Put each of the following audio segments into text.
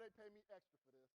they pay me extra for this.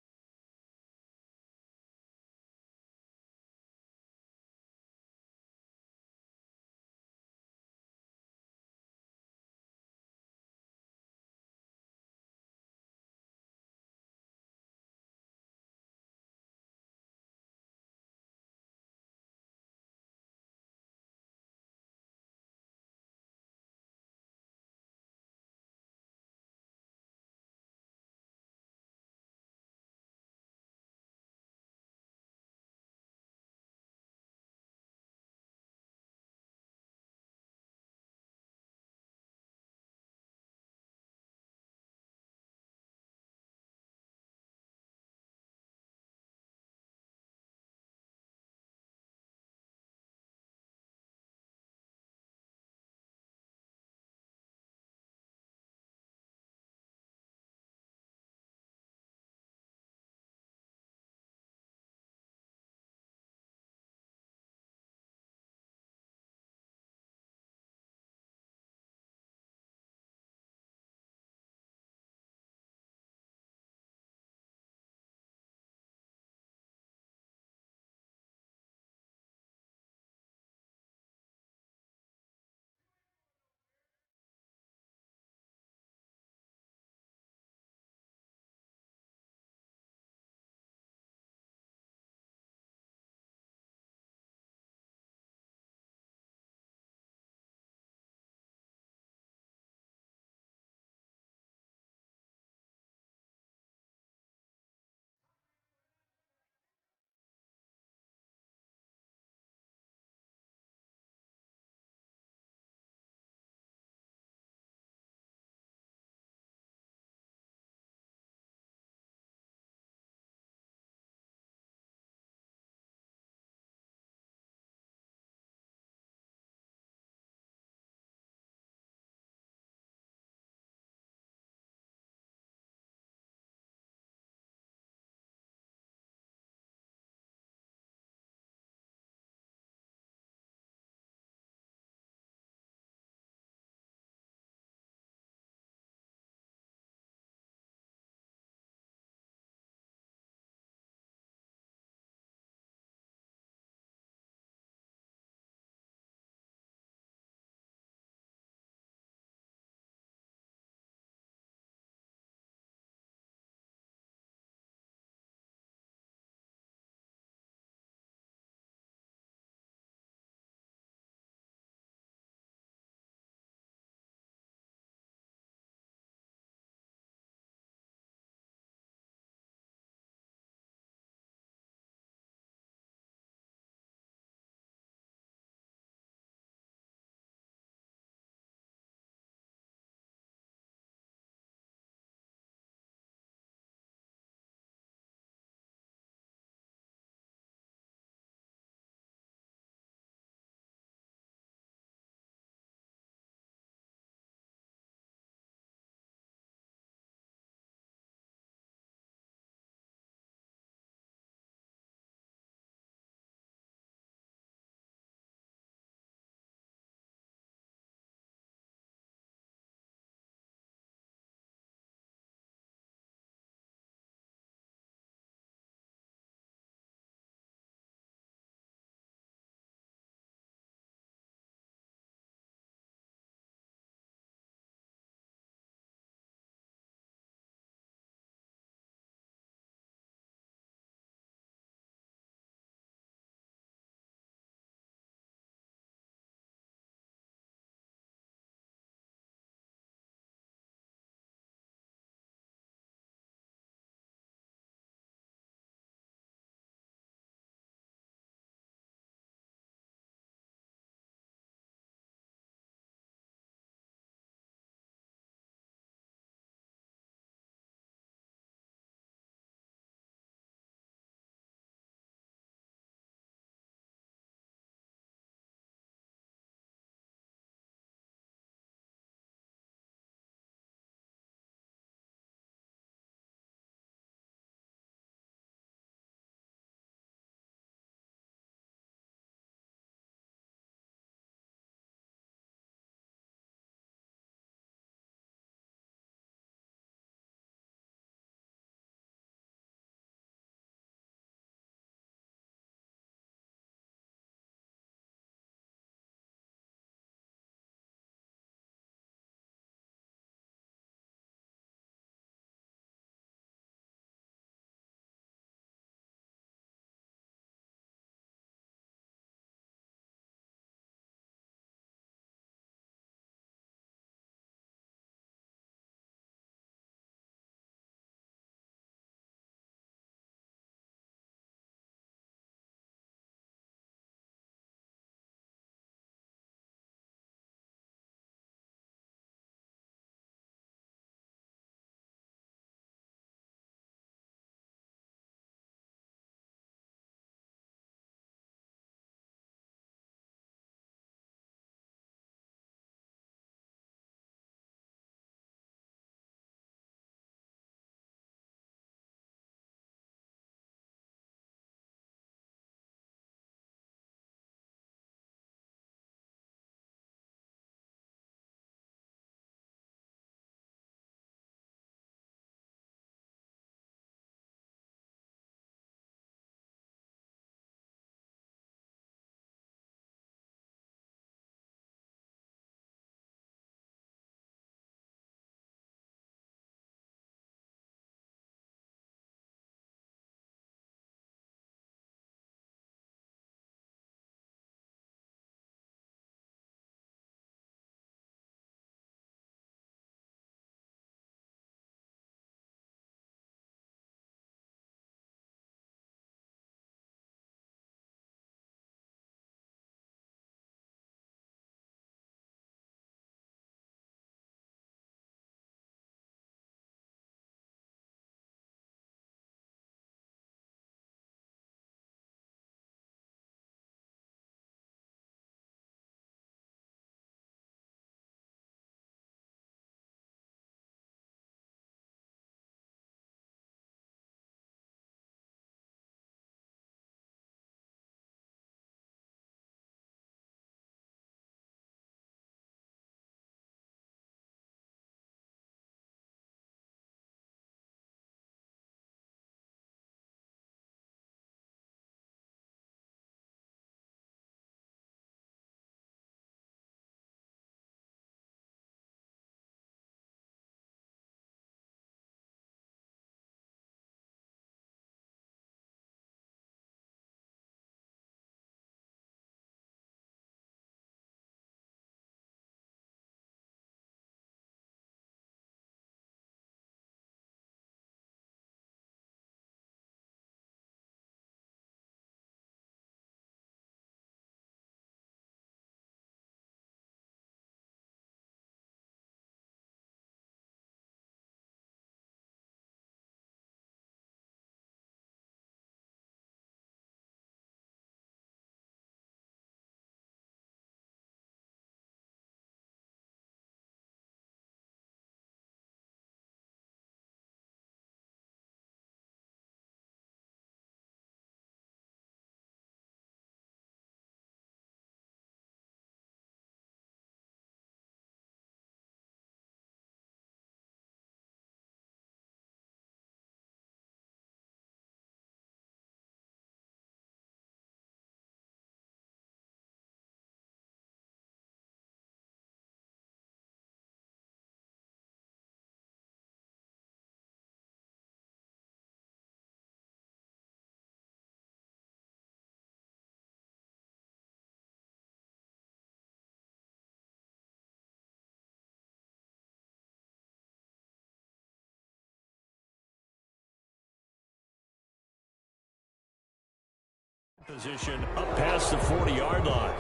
Position up past the 40-yard line.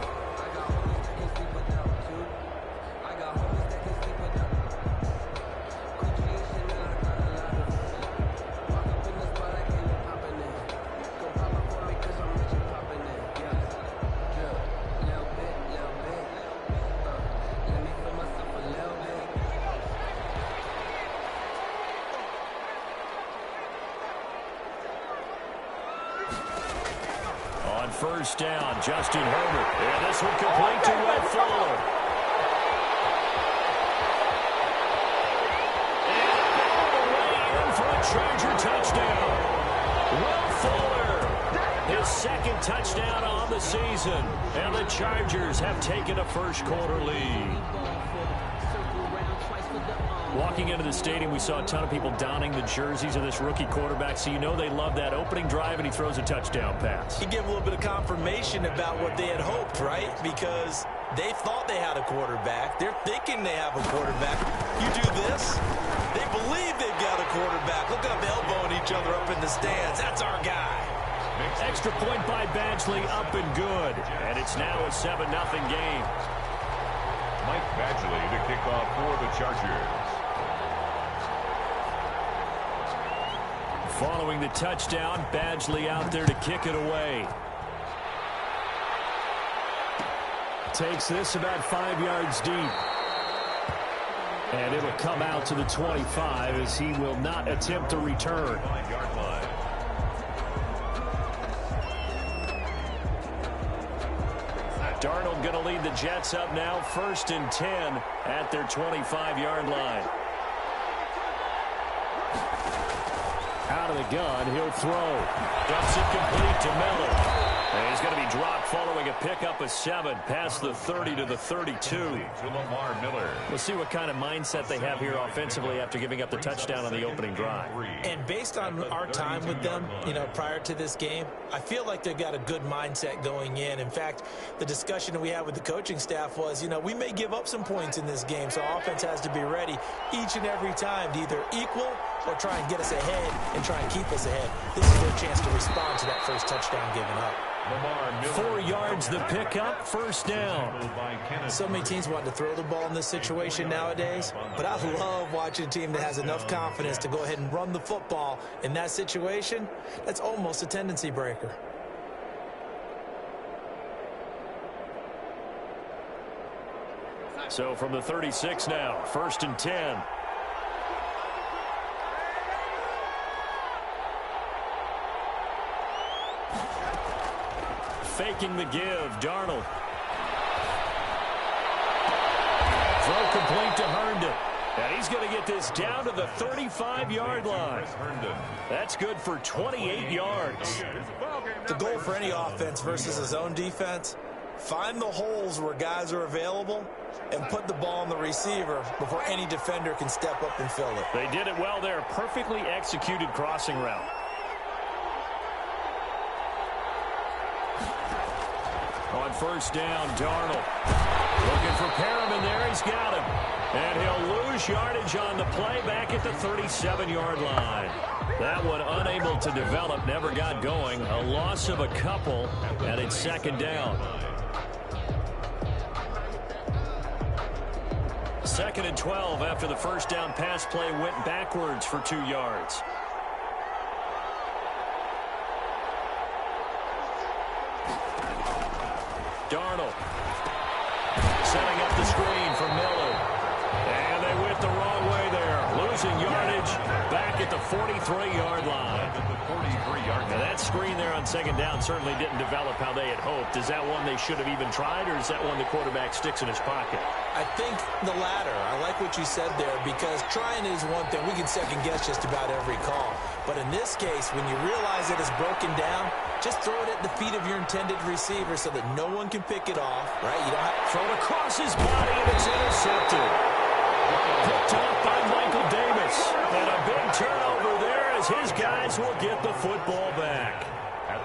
On first down, Justin Herbert. And this one complete to Will Fuller. And away in for a Charger touchdown. Will Fuller, his second touchdown on the season. And the Chargers have taken a first-quarter lead. Walking into the stadium, we saw a ton of people donning the jerseys of this rookie quarterback, so you know they love that opening drive, and he throws a touchdown pass. He gave a little bit of confirmation about what they had hoped, right? Because they thought they had a quarterback. They're thinking they have a quarterback. You do this, they believe they've got a quarterback. Look at them elbowing each other up in the stands. That's our guy. Extra point by Badgley, up and good. And it's now a 7-0 game. Mike Badgley to kick off for the Chargers. Following the touchdown, Badgley out there to kick it away. Takes this about 5 yards deep. And it'll come out to the 25 as he will not attempt to return. Darnold going to lead the Jets up now, 1st and 10 at their 25-yard line. Out of the gun, he'll throw. Dumps it complete to Miller. And he's going to be dropped following a pickup of 7 past the 30 to the 32. Lamar Miller. We'll see what kind of mindset they have here offensively after giving up the touchdown on the opening drive. And based on our time with them, prior to this game, I feel like they've got a good mindset going in. In fact, the discussion that we had with the coaching staff was, we may give up some points in this game, so offense has to be ready each and every time to either equal or try and get us ahead and try and keep us ahead. This is their chance to respond to that first touchdown given up. 4 yards the pickup, 1st down. So many teams want to throw the ball in this situation nowadays, but I love watching a team that has enough confidence to go ahead and run the football in that situation. That's almost a tendency breaker. So from the 36 now, 1st and 10. Faking the give, Darnold. Throw complete to Herndon. And he's going to get this down to the 35-yard line. That's good for 28 yards. The goal for any offense versus a zone defense, find the holes where guys are available and put the ball on the receiver before any defender can step up and fill it. They did it well there. Perfectly executed crossing route. On first down, Darnold. Looking for Perriman there. He's got him. And he'll lose yardage on the play back at the 37-yard line. That one unable to develop, never got going. A loss of a couple, and it's 2nd down. 2nd and 12 after the first down pass play went backwards for 2 yards. Darnold setting up the screen for Miller. And they went the wrong way there. Losing yardage back at the 43-yard line. Now that screen there on 2nd down certainly didn't develop how they had hoped. Is that one they should have even tried, or is that one the quarterback sticks in his pocket? I think the latter. I like what you said there, because trying is one thing. We can second guess just about every call. But in this case, when you realize that it's broken down, just throw it at the feet of your intended receiver so that no one can pick it off, right? You don't have to throw it across his body, and it's intercepted. Picked up by Michael Davis. And a big turnover there as his guys will get the football back.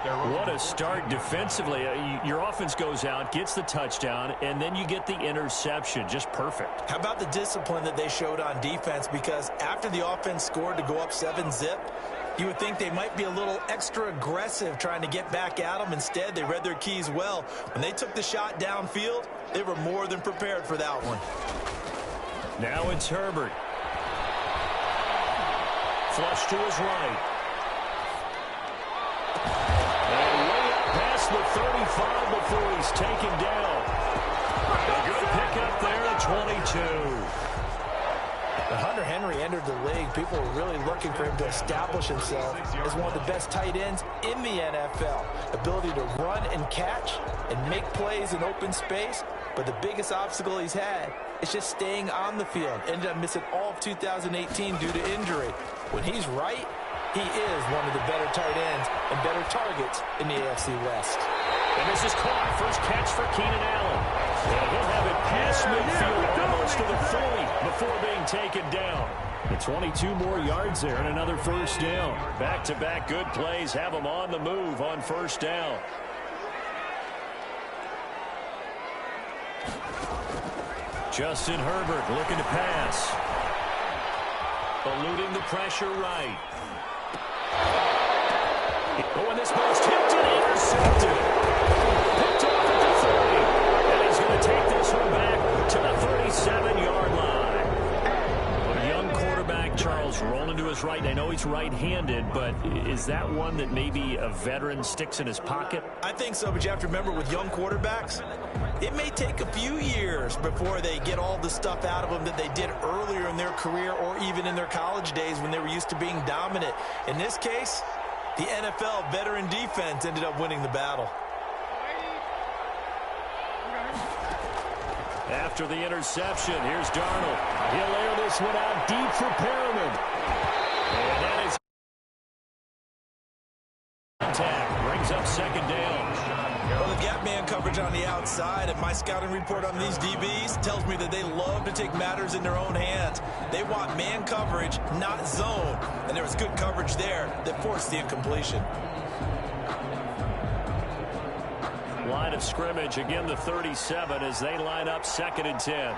What a start defensively. Your offense goes out, gets the touchdown, and then you get the interception. Just perfect. How about the discipline that they showed on defense? Because after the offense scored to go up 7-zip, You would think they might be a little extra aggressive trying to get back at them. Instead, they read their keys well. When they took the shot downfield, they were more than prepared for that one. Now it's Herbert. Flush to his right. And way up past the 35 before he's taken down. A good pickup there at 22. When Hunter Henry entered the league, people were really looking for him to establish himself as one of the best tight ends in the NFL. Ability to run and catch and make plays in open space. But the biggest obstacle he's had is just staying on the field. Ended up missing all of 2018 due to injury. When he's right, he is one of the better tight ends and better targets in the AFC West. And this is caught. First catch for Keenan Allen. And he'll have it past midfield almost to the 40 before being taken down. The 22 more yards there and another first down. Back-to-back good plays have them on the move on first down. Justin Herbert looking to pass. Eluding the pressure right. Oh, and this ball's tipped and intercepted. Picked off at the 30. And he's going to take this one back to the 37-yard line. A young quarterback, Charles, rolling to his right. I know he's right-handed, but is that one that maybe a veteran sticks in his pocket? I think so, but you have to remember with young quarterbacks, it may take a few years before they get all the stuff out of them that they did earlier in their career or even in their college days when they were used to being dominant. In this case, the NFL veteran defense ended up winning the battle. After the interception, here's Darnold. He'll air this one out deep for Perriman. And that is contact. Brings up second down. Well, the gap man coverage on the outside, and my scouting report on these DBs tells me that they love to take matters in their own hands. They want man coverage, not zone. And there was good coverage there that forced the incompletion. Line of scrimmage, again the 37 as they line up 2nd and 10.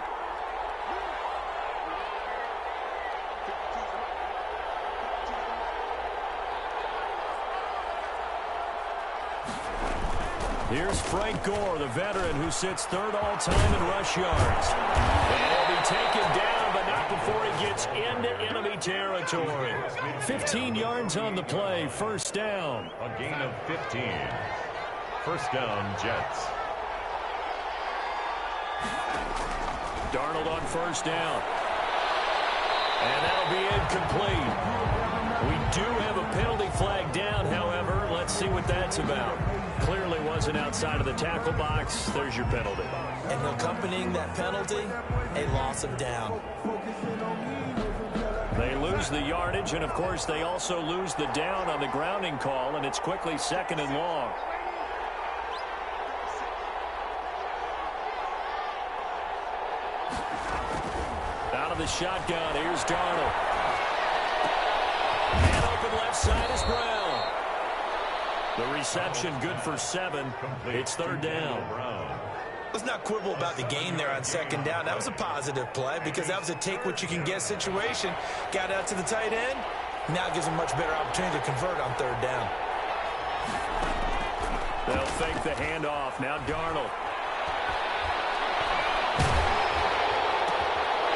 Here's Frank Gore, the veteran who sits 3rd all-time in rush yards. And he'll be taken down, but not before he gets into enemy territory. 15 yards on the play, first down. A gain of 15. First down, Jets. Darnold on first down. And that'll be incomplete. We do have a penalty flag down, however. Let's see what that's about. Clearly wasn't outside of the tackle box. There's your penalty. And accompanying that penalty, a loss of down. They lose the yardage, and of course they also lose the down on the grounding call, and it's quickly 2nd and long. Out of the shotgun, here's Darnold. And open left side is Brown. The reception good for 7. It's 3rd down. Let's not quibble about the gain there on 2nd down. That was a positive play because that was a take-what-you-can-get situation. Got out to the tight end. Now gives him much better opportunity to convert on 3rd down. They'll fake the handoff. Now Darnold.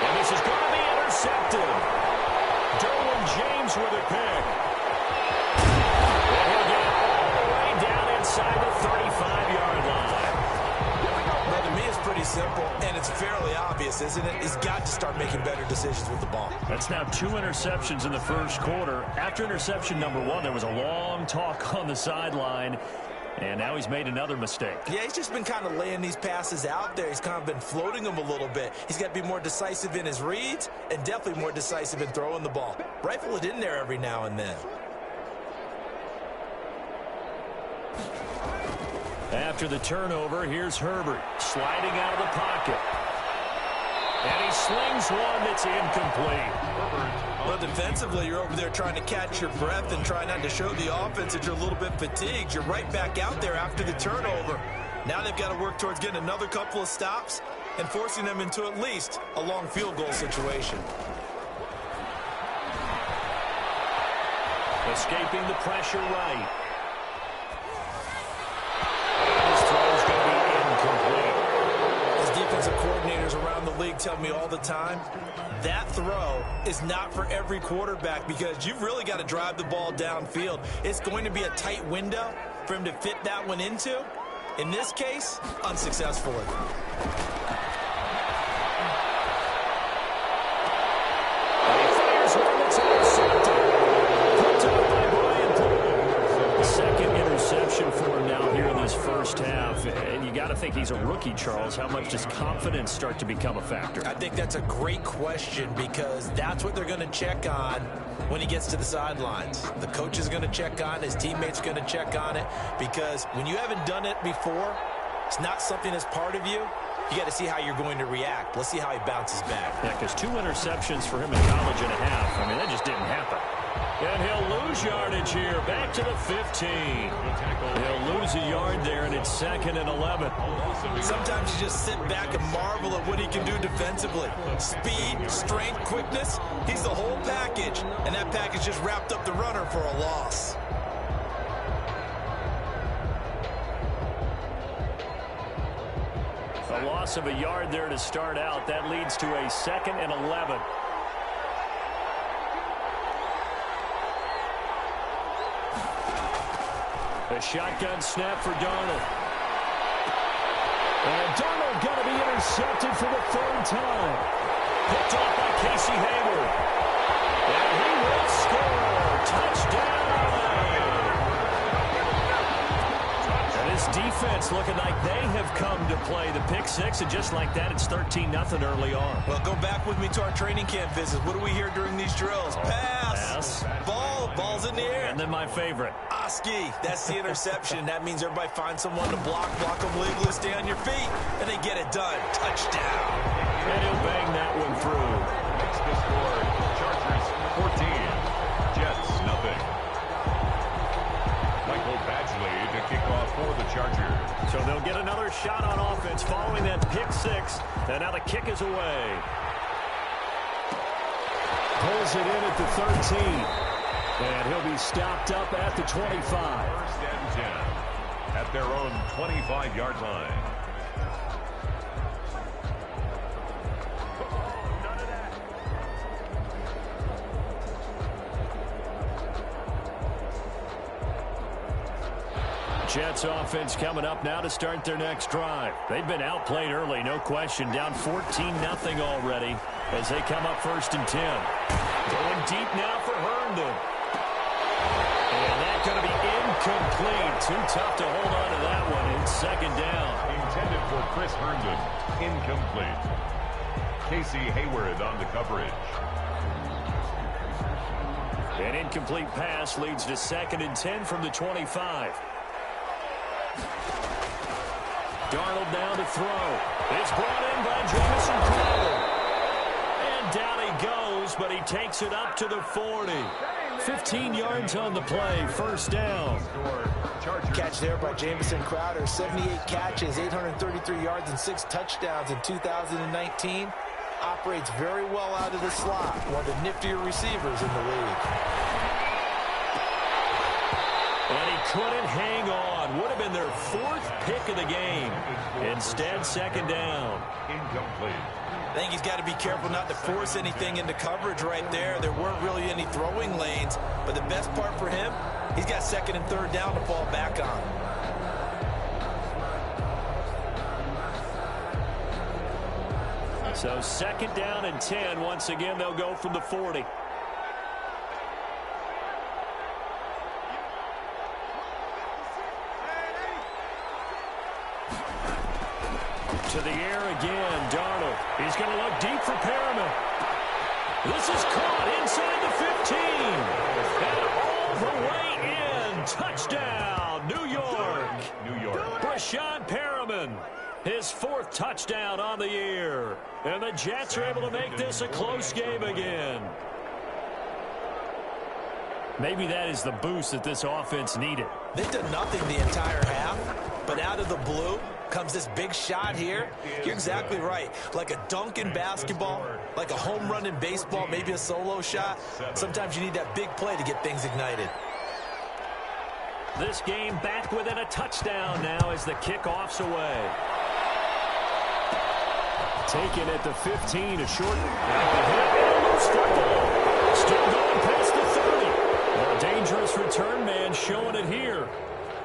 And this is going to be intercepted. Derwin James with a pick. And he'll get it all the way down inside the 35-yard line. Well, to me, it's pretty simple, and it's fairly obvious, isn't it? He's got to start making better decisions with the ball. That's now 2 interceptions in the first quarter. After interception number 1, there was a long talk on the sideline. And now he's made another mistake. Yeah, he's just been kind of laying these passes out there. He's kind of been floating them a little bit. He's got to be more decisive in his reads and definitely more decisive in throwing the ball. Rifle it in there every now and then. After the turnover, here's Herbert sliding out of the pocket. And he slings one that's incomplete. Well, defensively, you're over there trying to catch your breath and try not to show the offense that you're a little bit fatigued. You're right back out there after the turnover. Now they've got to work towards getting another couple of stops and forcing them into at least a long field goal situation. Escaping the pressure right. And his throw's going to be incomplete. As defensive coordinators around the league tell me all the time, that throw is not for every quarterback because you've really got to drive the ball downfield. It's going to be a tight window for him to fit that one into. In this case, unsuccessfully. And he fires one that's intercepted. Picked up by Brian Poole. Second interception for him now here in this first half. And you got to think he's a rookie, Charles. How much does confidence start to become a factor? I think that's a great question because that's what they're going to check on when he gets to the sidelines. The coach is going to check on it. His teammates are going to check on it because when you haven't done it before, it's not something that's part of you. You got to see how you're going to react. Let's see how he bounces back. Yeah, because 2 interceptions for him in college and a half. I mean, that just didn't happen. And he'll lose yardage here. Back to the 15. He'll lose a yard there, and it's 2nd and 11. Sometimes you just sit back and marvel at what he can do defensively. Speed, strength, quickness. He's the whole package. And that package just wrapped up the runner for a loss. A loss of a yard there to start out. That leads to a 2nd and 11. A shotgun snap for Darnold. And Darnold going to be intercepted for the 3rd time. Picked off by Casey Hayward. And he will score. Touchdown. And his defense looking like they have come to play. The pick 6, and just like that, it's 13-0 early on. Well, go back with me to our training camp visits. What do we hear during these drills? Pass. Ball's in the air. And then my favorite. Oski, that's the interception. That means everybody finds someone to block them legally, stay on your feet, and they get it done. Touchdown. And he'll bang that one through. Makes the score. Chargers 14. Jets nothing. Michael Badgley to kick off for the Chargers. So they'll get another shot on offense following that pick 6. And now the kick is away. Pulls it in at the 13. And he'll be stopped up at the 25. 1st and 10 at their own 25-yard line. Jets offense coming up now to start their next drive. They've been outplayed early, no question. Down 14-0 already as they come up 1st and 10. Going deep now for Herndon. And that's going to be incomplete. Too tough to hold on to that one. It's 2nd down. Intended for Chris Herndon. Incomplete. Casey Hayward on the coverage. An incomplete pass leads to 2nd and 10 from the 25. Darnold down to throw. It's brought in by Jamison Crowder. And down he goes, but he takes it up to the 40. 15 yards on the play, 1st down. Catch there by Jamison Crowder. 78 catches, 833 yards, and 6 touchdowns in 2019. Operates very well out of the slot. One of the niftier receivers in the league. And he couldn't hang on. Would have been their 4th pick of the game. Instead, 2nd down. Incomplete. I think he's got to be careful not to force anything into coverage right there. There weren't really any throwing lanes. But the best part for him, he's got 2nd and 3rd down to fall back on. So 2nd down and 10. Once again, they'll go from the 40. To the air again, Darnold. He's going to look deep for Perriman. This is caught inside the 15. And all the way in. Touchdown, New York. New York. Brashad Perriman. His 4th touchdown on the year. And the Jets are able to make this a close game again. Maybe that is the boost that this offense needed. They've done nothing the entire half, but out of the blue, comes this big shot here. You're exactly right. Like a dunk in basketball, like a home run in baseball, maybe a solo shot. Sometimes you need that big play to get things ignited. This game back within a touchdown now as the kickoff's away. Taken at the 15, a short. Still going past the 30. A dangerous return man showing it here.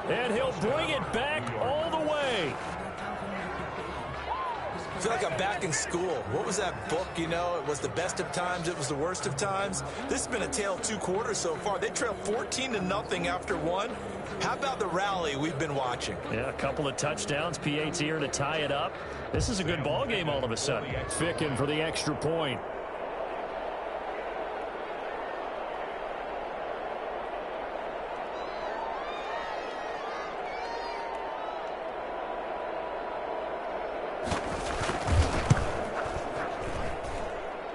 And he'll bring it back all the way. I feel like I'm back in school. What was that book, you know? It was the best of times. It was the worst of times. This has been a tale of 2 quarters so far. They trailed 14-0 after 1. How about the rally we've been watching? Yeah, a couple of touchdowns. PAT here to tie it up. This is a good ball game all of a sudden. Ficken for the extra point.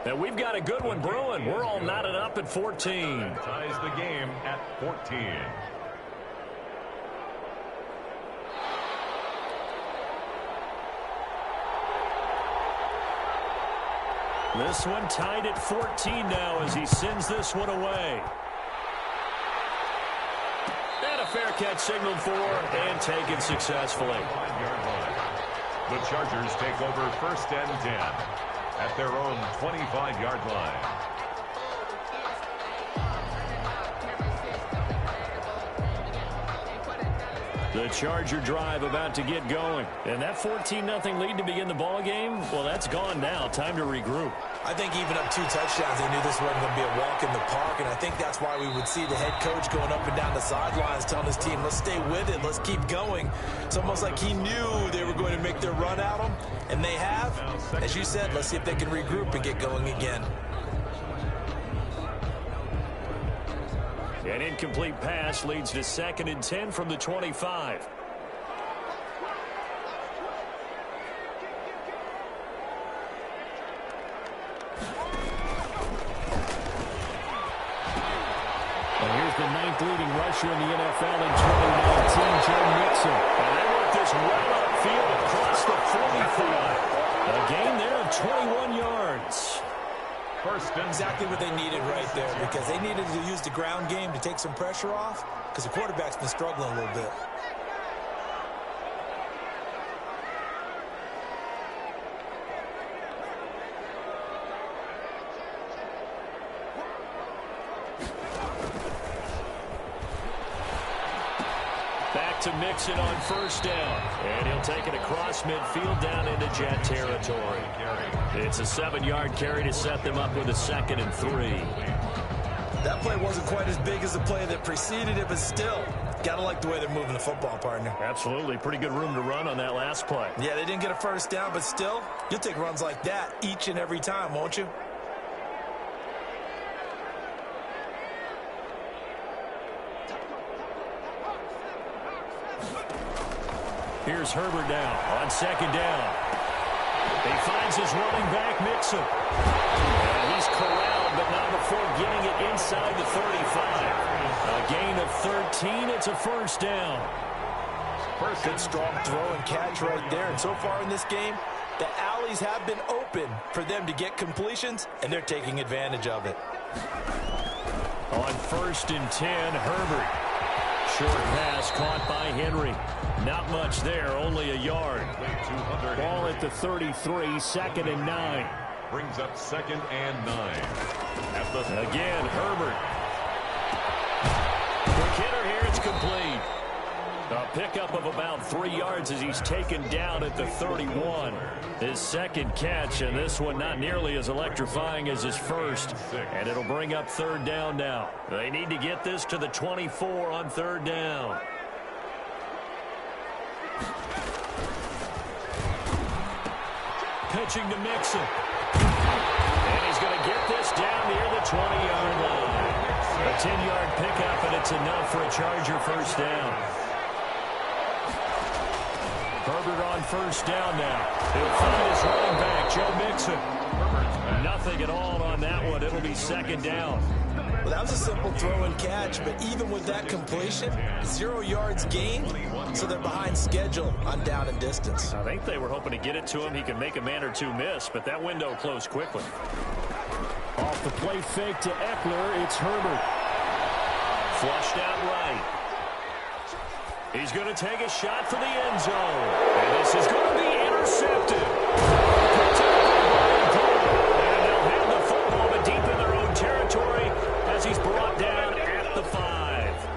And we've got a good one brewing. We're all knotted up at 14. Ties the game at 14. This one tied at 14 now as he sends this one away. And a fair catch signaled for and taken successfully. The Chargers take over 1st and 10 at their own 25-yard line. The Charger drive about to get going. And that 14-0 lead to begin the ball game, well, that's gone now. Time to regroup. I think even up 2 touchdowns, they knew this wasn't going to be a walk in the park, and I think that's why we would see the head coach going up and down the sidelines telling his team, let's stay with it, let's keep going. It's almost like he knew they were going to make their run at him, and they have. As you said, let's see if they can regroup and get going again. An incomplete pass leads to 2nd and 10 from the 25. And here's the 9th leading rusher in the NFL in 2019, Joe Mixon. And they work this well upfield across the 45. A gain there of 21 yards. Exactly what they needed right there, because they needed to use the ground game to take some pressure off, because the quarterback's been struggling a little bit. Back to Mixon on 1st down. And he'll take it across midfield down into Jet territory. It's a 7-yard carry to set them up with a 2nd and 3. That play wasn't quite as big as the play that preceded it, but still, gotta like the way they're moving the football, partner. Absolutely. Pretty good room to run on that last play. Yeah, they didn't get a 1st down, but still, you'll take runs like that each and every time, won't you? Here's Herbert down on 2nd down. He finds his running back, Mixon. And he's corralled, but not before getting it inside the 35. A gain of 13. It's a 1st down. Good strong throw and catch right there. And so far in this game, the alleys have been open for them to get completions, and they're taking advantage of it. On 1st and 10, Herbert. Short pass caught by Henry. Not much there, only a yard. Ball at the 33, 2nd and 9. Brings up 2nd and 9. Again, Herbert. Quick hitter here, it's complete. A pickup of about 3 yards as he's taken down at the 31. His 2nd catch, and this one not nearly as electrifying as his 1st. And it'll bring up 3rd down now. They need to get this to the 24 on 3rd down. Pitching to Mixon. And he's going to get this down near the 20-yard line. A 10-yard pickup, and it's enough for a Charger 1st down. Herbert on 1st down now. He'll find his running back, Joe Mixon. Nothing at all on that one. It'll be 2nd down. Well, that was a simple throw and catch, but even with that completion, 0 yards gained, so they're behind schedule on down and distance. I think they were hoping to get it to him. He could make a man or two miss, but that window closed quickly. Off the play fake to Eckler, it's Herbert. Flushed out right. He's going to take a shot for the end zone. And this is going to be intercepted. And they'll have the football, but deep in their own territory as he's brought down at the 5.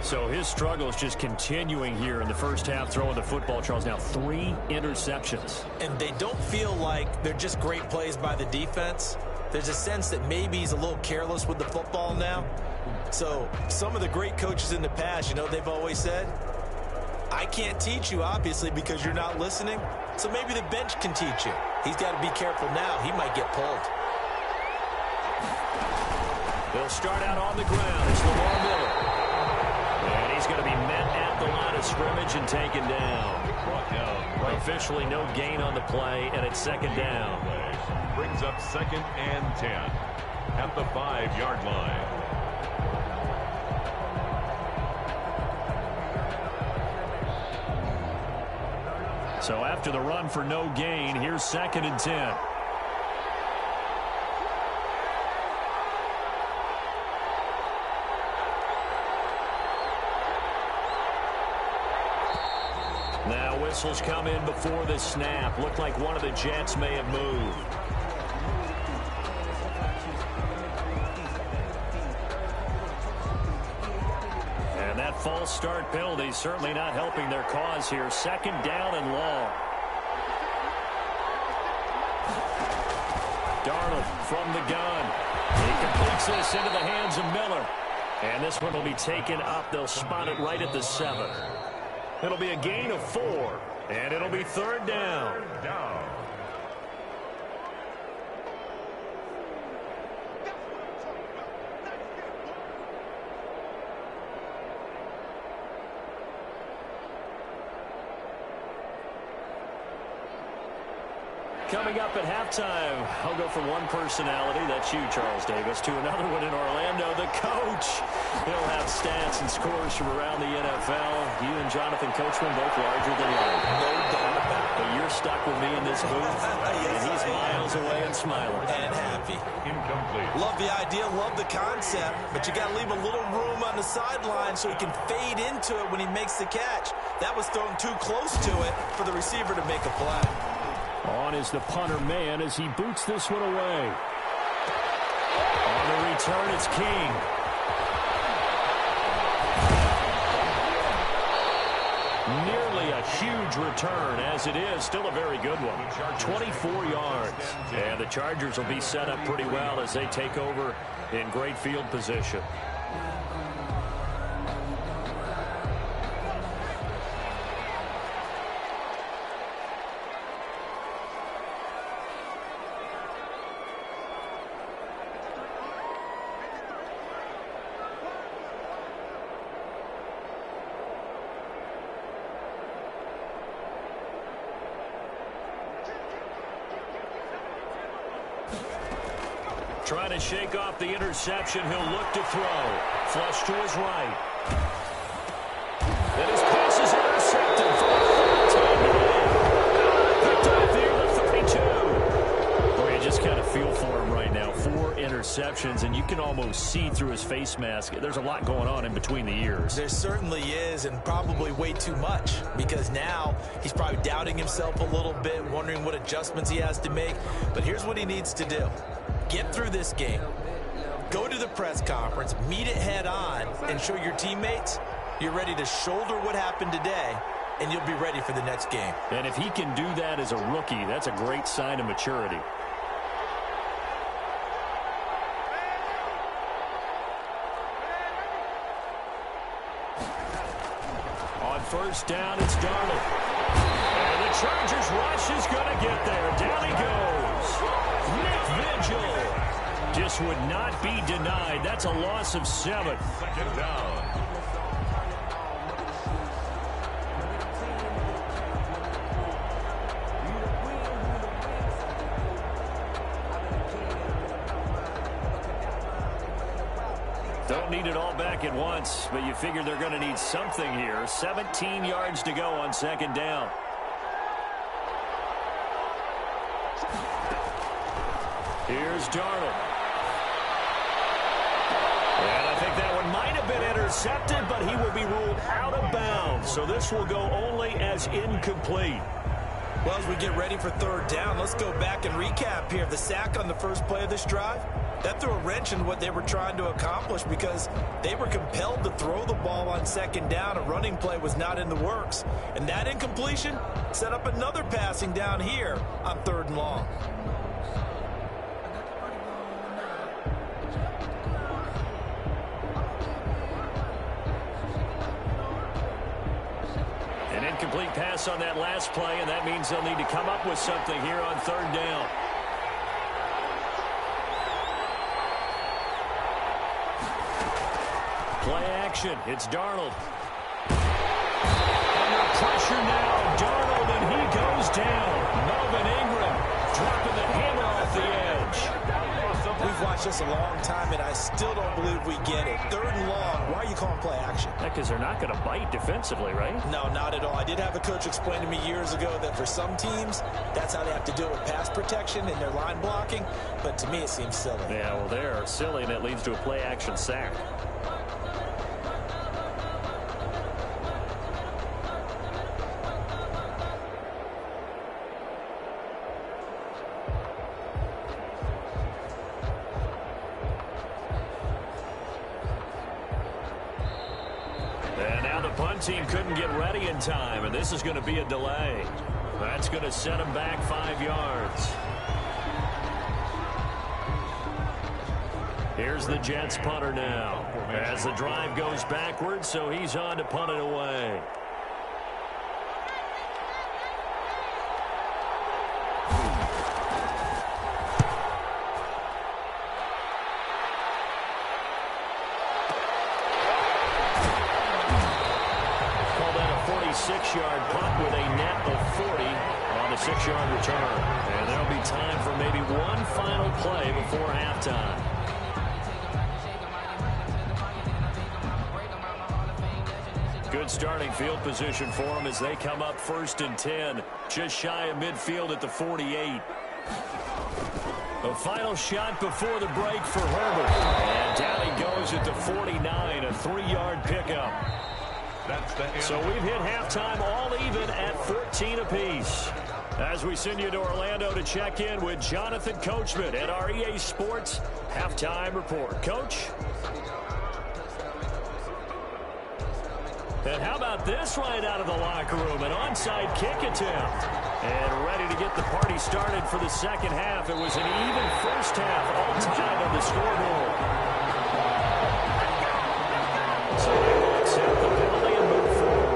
So his struggle is just continuing here in the first half, throwing the football, Charles. Now 3 interceptions. And they don't feel like they're just great plays by the defense. There's a sense that maybe he's a little careless with the football now. So some of the great coaches in the past, you know, they've always said, I can't teach you, obviously, because you're not listening. So maybe the bench can teach you. He's got to be careful now. He might get pulled. They'll start out on the ground. It's Lamar Miller. And he's going to be met at the line of scrimmage and taken down. Officially no gain on the play, and it's second down. Brings up 2nd and 10 at the 5-yard line. So after the run for no gain, here's 2nd and 10. Now whistles come in before the snap. Looked like one of the Jets may have moved. And that false start penalty certainly not helping their cause here. 2nd down and long. Darnold from the gun. He completes this into the hands of Miller. And this one will be taken up. They'll spot it right at the 7. It'll be a gain of 4, and it'll be 3rd down. Coming up at halftime, I'll go from one personality, that's you, Charles Davis, to another one in Orlando, the coach. He'll have stats and scores from around the NFL. You and Jonathan Coachman both larger than life. No doubt about it. But you're stuck with me in this booth, and he's miles away and smiling. And happy. Incomplete. Love the idea, love the concept, but you got to leave a little room on the sideline so he can fade into it when he makes the catch. That was thrown too close to it for the receiver to make a play. On is the punter man as he boots this one away. On the return, it's King. Nearly a huge return, as it is. Still a very good one. 24 yards. And the Chargers will be set up pretty well as they take over in great field position. Trying to shake off the interception. He'll look to throw. Flush to his right. And his pass is intercepted for the 13. Picked off the 32. Boy, you just kind of feel for him right now. 4 interceptions, and you can almost see through his face mask. There's a lot going on in between the ears. There certainly is, and probably way too much, because now he's probably doubting himself a little bit, wondering what adjustments he has to make. But here's what he needs to do. Get through this game, go to the press conference, meet it head on, and show your teammates you're ready to shoulder what happened today, and you'll be ready for the next game. And if he can do that as a rookie, that's a great sign of maturity. On first down, it's Darnold. And the Chargers rush is going to get there. Down he goes. Nick Vigil just would not be denied. That's a loss of 7. 2nd down. don't need it all back at once, but you figure they're going to need something here. 17 yards to go on second down. Here's Darnold. And I think that one might have been intercepted, but he will be ruled out of bounds. So this will go only as incomplete. Well, as we get ready for third down, let's go back and recap here. The sack on the first play of this drive, that threw a wrench in what they were trying to accomplish because they were compelled to throw the ball on second down. A running play was not in the works. And that incompletion set up another passing down here on third and long. Incomplete pass on that last play, and that means they'll need to come up with something here on third down. Play action. It's Darnold. Under pressure now, Darnold, and he goes down. Melvin Ingram dropping the hammer off the edge. We've watched this a long time, and I still don't believe we get it. Third and long. Why are you calling play action? Because they're not going to bite defensively, right? No, not at all. I did have a coach explain to me years ago that for some teams, that's how they have to do it with pass protection and their line blocking. But to me, it seems silly. Yeah, well, they're silly, and it leads to a play action sack. Team couldn't get ready in time, and this is going to be a delay. That's going to set them back 5 yards. Here's the Jets punter now as the drive goes backwards, so he's on to punt it away. Six-yard punt with a net of 40 on the 6-yard return. And there'll be time for maybe one final play before halftime. Good starting field position for them as they come up 1st and 10, just shy of midfield at the 48. A final shot before the break for Herbert. And down he goes at the 49, a 3-yard pickup. So we've hit halftime all even at 14 apiece. As we send you to Orlando to check in with Jonathan Coachman at our EA Sports Halftime Report. Coach? And how about this right out of the locker room? An onside kick attempt. And ready to get the party started for the second half. It was an even first half, all tied on the scoreboard. So they will accept the penalty and move forward.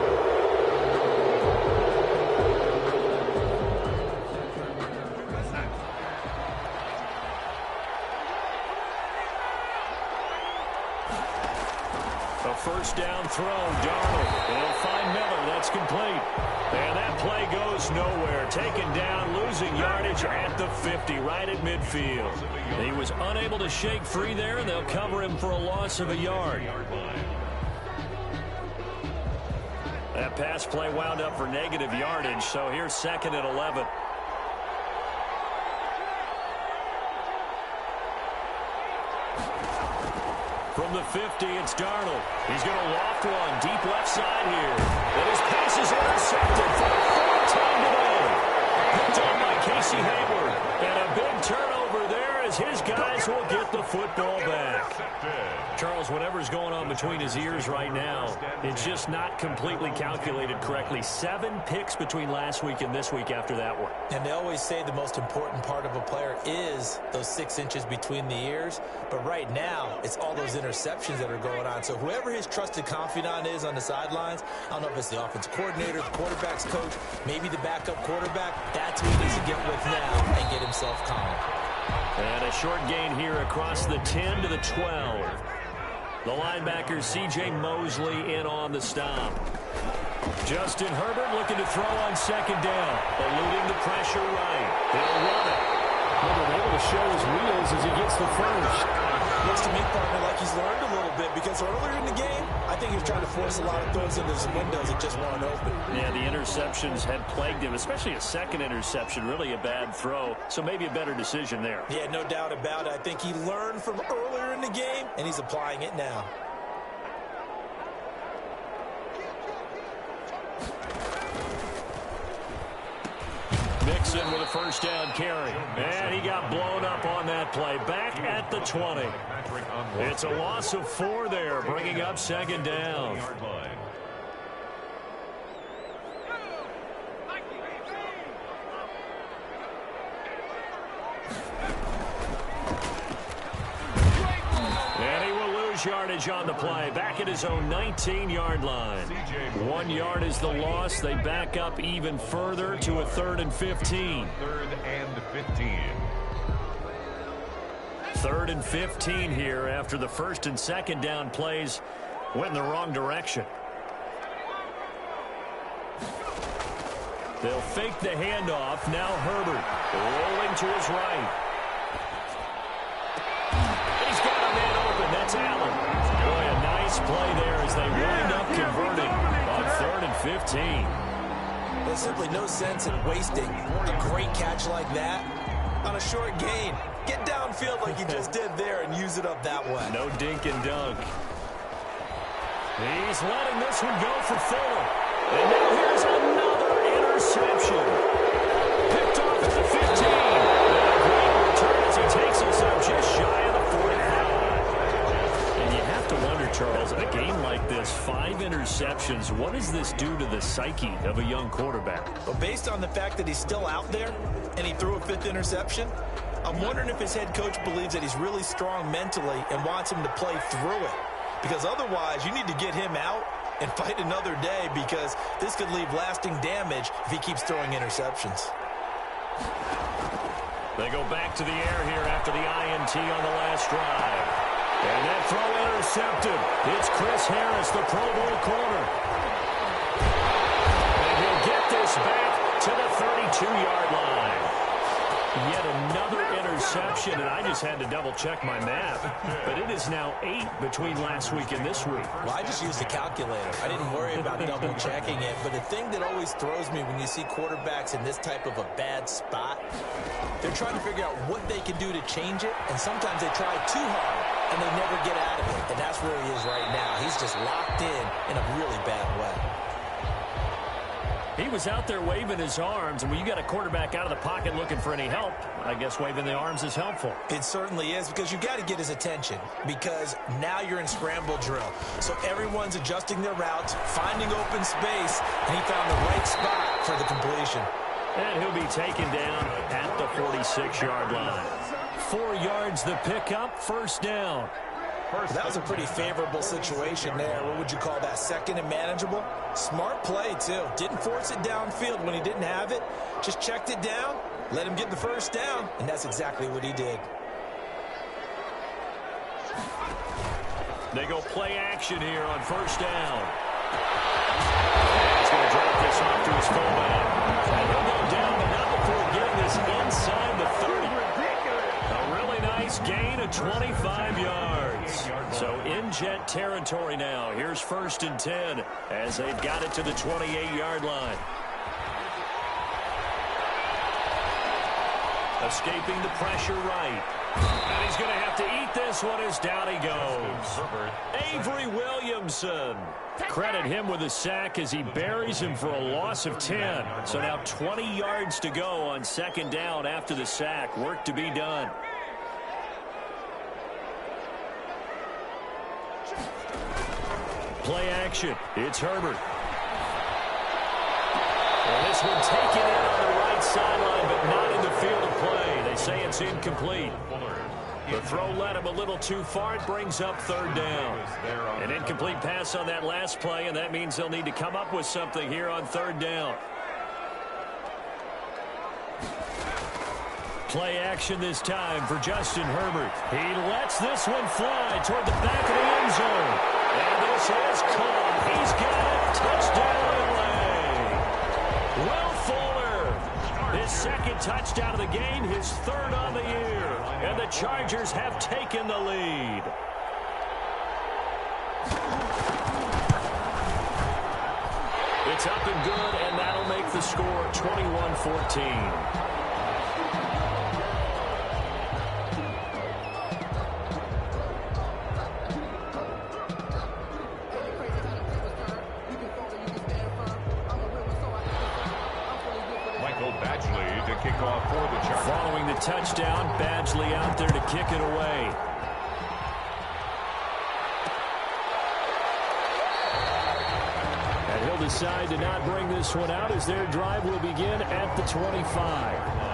A first down throw, Darnold. They'll find Miller. That's complete. And that play goes nowhere. Taken down, losing yardage at the 50, right at midfield. He was unable to shake free there, and they'll cover him for a loss of a yard. That pass play wound up for negative yardage, so here's 2nd and 11. From the 50, it's Darnold. He's going to loft one deep left side here. And his pass is intercepted for the 4th time today. Picked on by Casey Hayward. And a big turnover there as his guys will get the football back. Charles, whatever's going on between his ears right now, it's just not completely calculated correctly. 7 picks between last week and this week after that one. And they always say the most important part of a player is those 6 inches between the ears. But right now, it's all those interceptions that are going on. So whoever his trusted confidant is on the sidelines, I don't know if it's the offensive coordinator, the quarterback's coach, maybe the backup quarterback, that's who he needs to get with now and get himself calm. And a short gain here across the 10 to the 12. The linebacker, C.J. Mosley, in on the stop. Justin Herbert looking to throw on 2nd down. Eluding the pressure right. He'll run it. Herbert able to show his wheels as he gets the first. Looks to me, partner, like he's learned a little bit because earlier in the game, I think he was trying to force a lot of throws into some windows that just weren't open. Yeah, the interceptions had plagued him, especially a second interception, really a bad throw. So maybe a better decision there. Yeah, no doubt about it. I think he learned from earlier in the game, and he's applying it now. Mixon with a first down carry. And he got blown up on that play. Back at the 20. It's a loss of 4 there, bringing up second down. And he will lose yardage on the play. Back at his own 19-yard line. 1 yard is the loss. They back up even further to a 3rd and 15. 3rd and 15. 3rd and 15 here after the first and second down plays went in the wrong direction. They'll fake the handoff. Now Herbert rolling to his right. He's got a man open. That's Allen. Boy, a nice play there as they wind up converting on 3rd and 15. There's simply no sense in wasting a great catch like that on a short gain. Get downfield like you just did there and use it up that way. No dink and dunk. He's letting this one go for Fuller. And now here's another interception. Picked off at the 15. And a great return as he takes us up just shy of the 45. And you have to wonder, Charles, a game like this, 5 interceptions, what does this do to the psyche of a young quarterback? Well, based on the fact that he's still out there and he threw a 5th interception, I'm wondering if his head coach believes that he's really strong mentally and wants him to play through it. Because otherwise, you need to get him out and fight another day because this could leave lasting damage if he keeps throwing interceptions. They go back to the air here after the INT on the last drive. And that throw intercepted. It's Chris Harris, the Pro Bowl corner. And he'll get this back to the 32-yard line. Yet another interception, and I just had to double-check my math. But it is now 8 between last week and this week. Well, I just used a calculator. I didn't worry about double-checking it. But the thing that always throws me when you see quarterbacks in this type of a bad spot, they're trying to figure out what they can do to change it, and sometimes they try too hard, and they never get out of it. And that's where he is right now. He's just locked in a really bad way. He was out there waving his arms, and when you got a quarterback out of the pocket looking for any help, I guess waving the arms is helpful. It certainly is, because you got to get his attention, because now you're in scramble drill. So everyone's adjusting their routes, finding open space, and he found the right spot for the completion. And he'll be taken down at the 46-yard line. 4 yards the pickup, first down. That was a pretty favorable situation there. What would you call that? 2nd and manageable? Smart play, too. Didn't force it downfield when he didn't have it. Just checked it down, let him get the first down, and that's exactly what he did. They go play action here on first down. He's going to drop this off to his fullback. And he'll go down, but not before getting this inside the 30. A really nice gain of 25 yards. So in jet territory now. Here's 1st and 10 as they've got it to the 28-yard line. Escaping the pressure right. And he's going to have to eat this one as down he goes. Avery Williamson. Credit him with a sack as he buries him for a loss of 10. So now 20 yards to go on 2nd down after the sack. Work to be done. Play action. It's Herbert. And this one taken in on the right sideline, but not in the field of play. They say it's incomplete. The throw led him a little too far. It brings up 3rd down. An incomplete pass on that last play, and that means they'll need to come up with something here on 3rd down. Play action this time for Justin Herbert. He lets this one fly toward the back of the end zone. And this is caught. He's got it. Touchdown, LA. Will Fuller. His 2nd second touchdown of the game, his third on the year. And the Chargers have taken the lead. It's up and good, and that'll make the score 21-14. Following the touchdown, Badgley out there to kick it away. And he'll decide to not bring this one out as their drive will begin at the 25.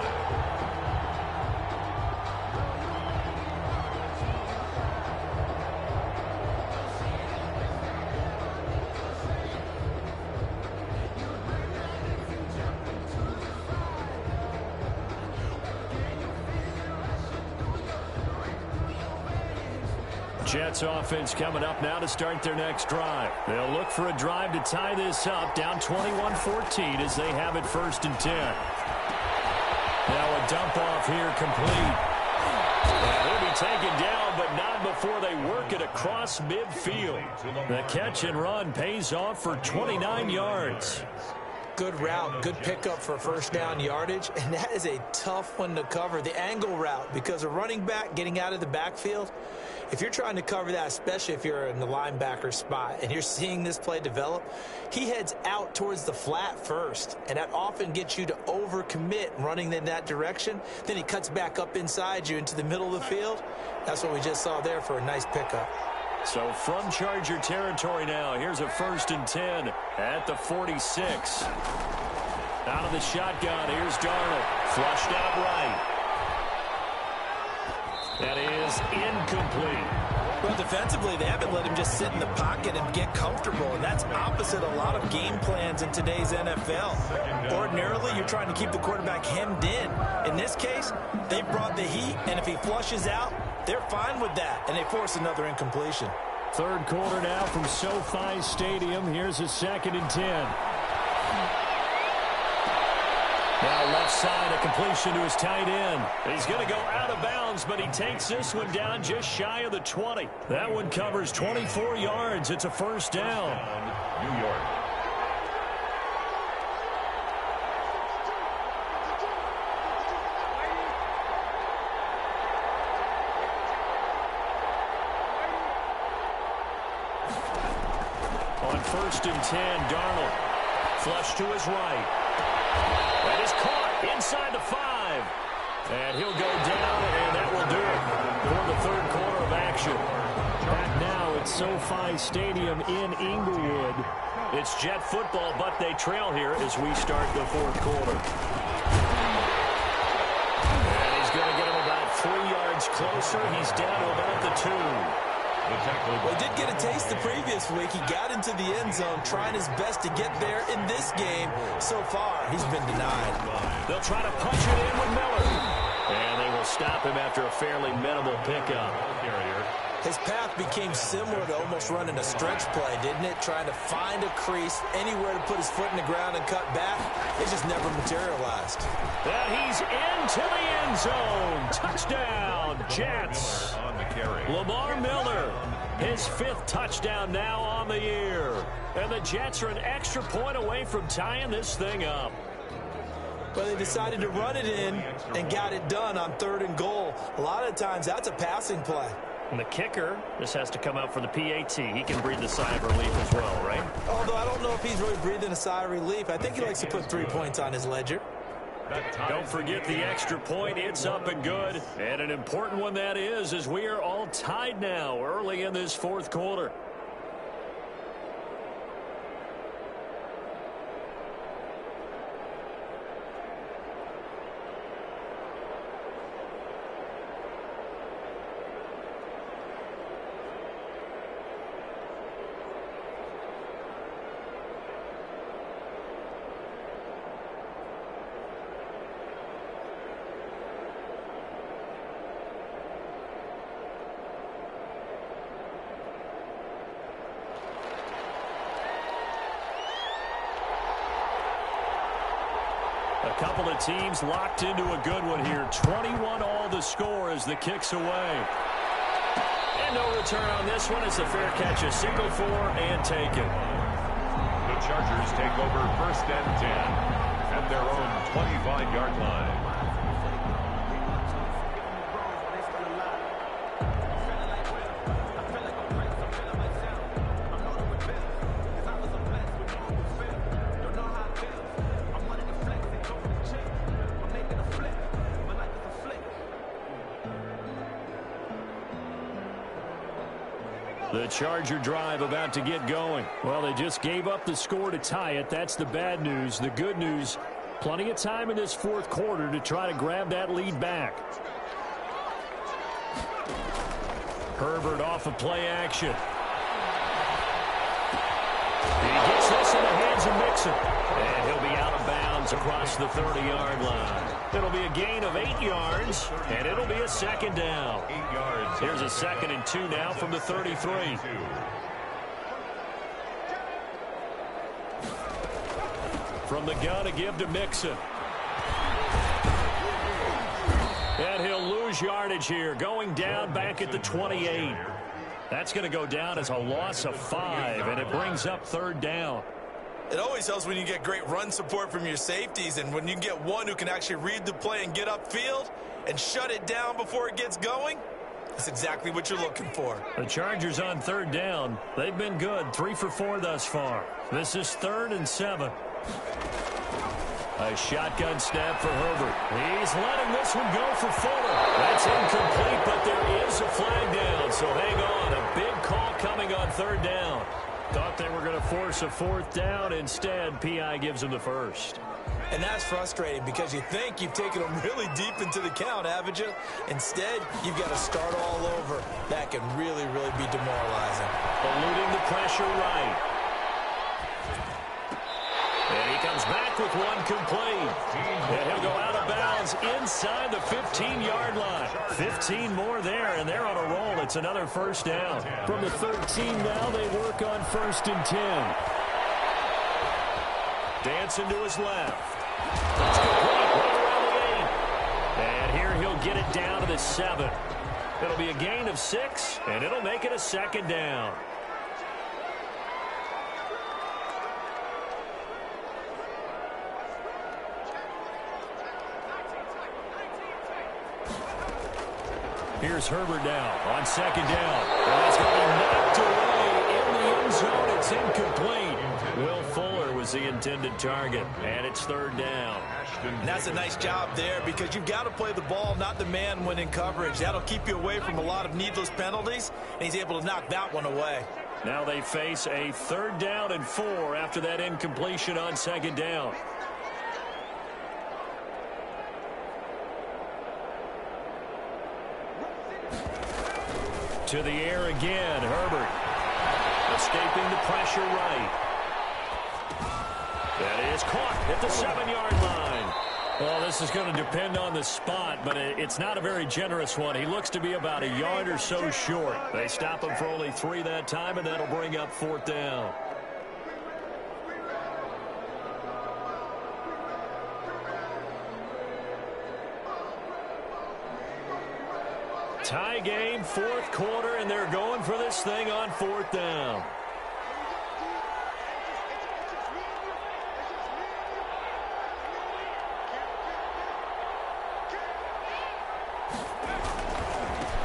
Jets offense coming up now to start their next drive. They'll look for a drive to tie this up, down 21-14 as they have it 1st and 10. Now a dump off here complete. And he'll be taken down, but not before they work it across midfield. The catch and run pays off for 29 yards. Good route, good pickup for first down yardage, and that is a tough one to cover, the angle route, because a running back getting out of the backfield, if you're trying to cover that, especially if you're in the linebacker spot and you're seeing this play develop, he heads out towards the flat first, and that often gets you to overcommit running in that direction. Then he cuts back up inside you into the middle of the field. That's what we just saw there for a nice pickup. So from Charger territory now, here's a 1st and 10 at the 46. Out of the shotgun, here's Darnold. Flushed out right. That is incomplete. Well, defensively, they haven't let him just sit in the pocket and get comfortable, and that's opposite a lot of game plans in today's NFL. Ordinarily, you're trying to keep the quarterback hemmed in. In this case, they brought the heat, and if he flushes out, they're fine with that, and they force another incompletion. Third quarter now from SoFi Stadium. Here's a 2nd and 10. Now left side, a completion to his tight end. He's going to go out of bounds, but he takes this one down just shy of the 20. That one covers 24 yards. It's a 1st down. New York. On 1st and 10, Darnold. Flush to his right. That is caught inside the 5. And he'll go down, and that will do it for the 3rd quarter of action. Back now at SoFi Stadium in Inglewood. It's Jet football, but they trail here as we start the 4th quarter. And he's going to get him about 3 yards closer. He's down to about the 2. Well, he did get a taste the previous week. He got into the end zone trying his best to get there in this game. So far, he's been denied. They'll try to punch it in with Miller. And they will stop him after a fairly minimal pickup. His path became similar to almost running a stretch play, didn't it? Trying to find a crease, anywhere to put his foot in the ground and cut back. It just never materialized. And he's into the end zone. Touchdown, Jets. Lamar Miller, his 5th touchdown now on the year. And the Jets are an extra point away from tying this thing up. But they decided to run it in and got it done on 3rd and goal. A lot of times, that's a passing play. And the kicker, this has to come out for the PAT. He can breathe a sigh of relief as well, right? Although I don't know if he's really breathing a sigh of relief. I think he likes to put 3 points on his ledger. Don't forget the extra point. It's up and good. And an important one that is, as we are all tied now early in this 4th quarter. A couple of teams locked into a good one here. 21 all the score as the kick's away. And no return on this one. It's a fair catch, a single for and taken. The Chargers take over 1st and 10 at their own 25-yard line. The Charger drive about to get going. Well, they just gave up the score to tie it. That's the bad news. The good news, plenty of time in this fourth quarter to try to grab that lead back. Herbert off of play action. He gets this in the hands of Mixon. And he'll be out of bounds across the 30-yard line. It'll be a gain of 8 yards, and it'll be a second down. 8 yards. Here's a 2nd and 2 now from the 33. From the gun to give to Mixon. And he'll lose yardage here, going down back at the 28. That's going to go down as a loss of 5, and it brings up 3rd down. It always helps when you get great run support from your safeties, and when you get one who can actually read the play and get upfield and shut it down before it gets going. That's exactly what you're looking for. The Chargers on 3rd down. They've been good, 3 for 4 thus far. This is 3rd and 7. A shotgun snap for Herbert. He's letting this one go for Fuller. That's incomplete, but there is a flag down, so hang on. A big call coming on 3rd down. Thought they were going to force a 4th down. Instead, P.I. gives them the 1st. And that's frustrating because you think you've taken them really deep into the count, haven't you? Instead, you've got to start all over. That can really, really be demoralizing. Eluding the pressure right. And he comes back with one complete. And he'll go out of bounds inside the 15-yard line. 15 more there, and they're on a roll. It's another 1st down. From the 13 now, they work on 1st and 10. Dancing to his left. That's complete right around the 8. And here he'll get it down to the 7. It'll be a gain of 6, and it'll make it a 2nd down. Here's Herbert now on 2nd down. And it's going to be knocked away in the end zone. It's incomplete. Will Fuller was the intended target, and it's 3rd down. And that's a nice job there because you've got to play the ball, not the man when in coverage. That'll keep you away from a lot of needless penalties, and he's able to knock that one away. Now they face a 3rd down and 4 after that incompletion on 2nd down. To the air again, Herbert. Escaping the pressure right. That is caught at the 7-yard line. Well, this is going to depend on the spot, but it's not a very generous one. He looks to be about a yard or so short. They stop him for only 3 that time, and that'll bring up 4th down. Tie game, 4th quarter, and they're going for this thing on 4th down.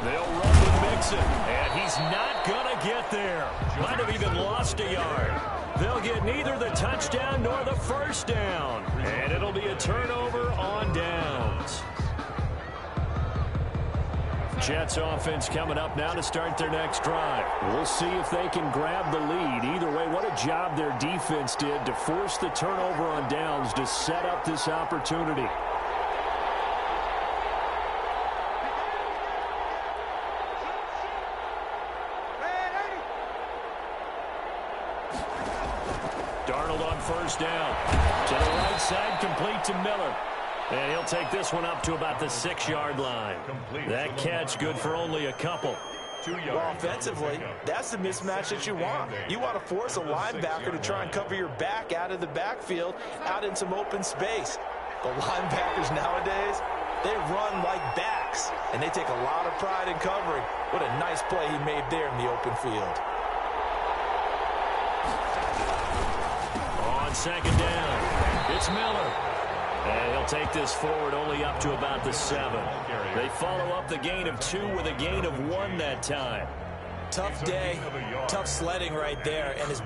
They'll run with Mixon, and he's not going to get there. Might have even lost a yard. They'll get neither the touchdown nor the 1st down, and it'll be a turnover on downs. Jets offense coming up now to start their next drive. We'll see if they can grab the lead. Either way, what a job their defense did to force the turnover on downs to set up this opportunity. Darnold on 1st down. To the right side, complete to Miller. And he'll take this one up to about the 6-yard line. That catch good for only a couple. Well, offensively, that's the mismatch that you want. You want to force a linebacker to try and cover your back out of the backfield, out in some open space. But linebackers nowadays, they run like backs, and they take a lot of pride in covering. What a nice play he made there in the open field. On second down, it's Miller. And he'll take this forward only up to about the 7. They follow up the gain of 2 with a gain of 1 that time. Tough day, tough sledding right there, and his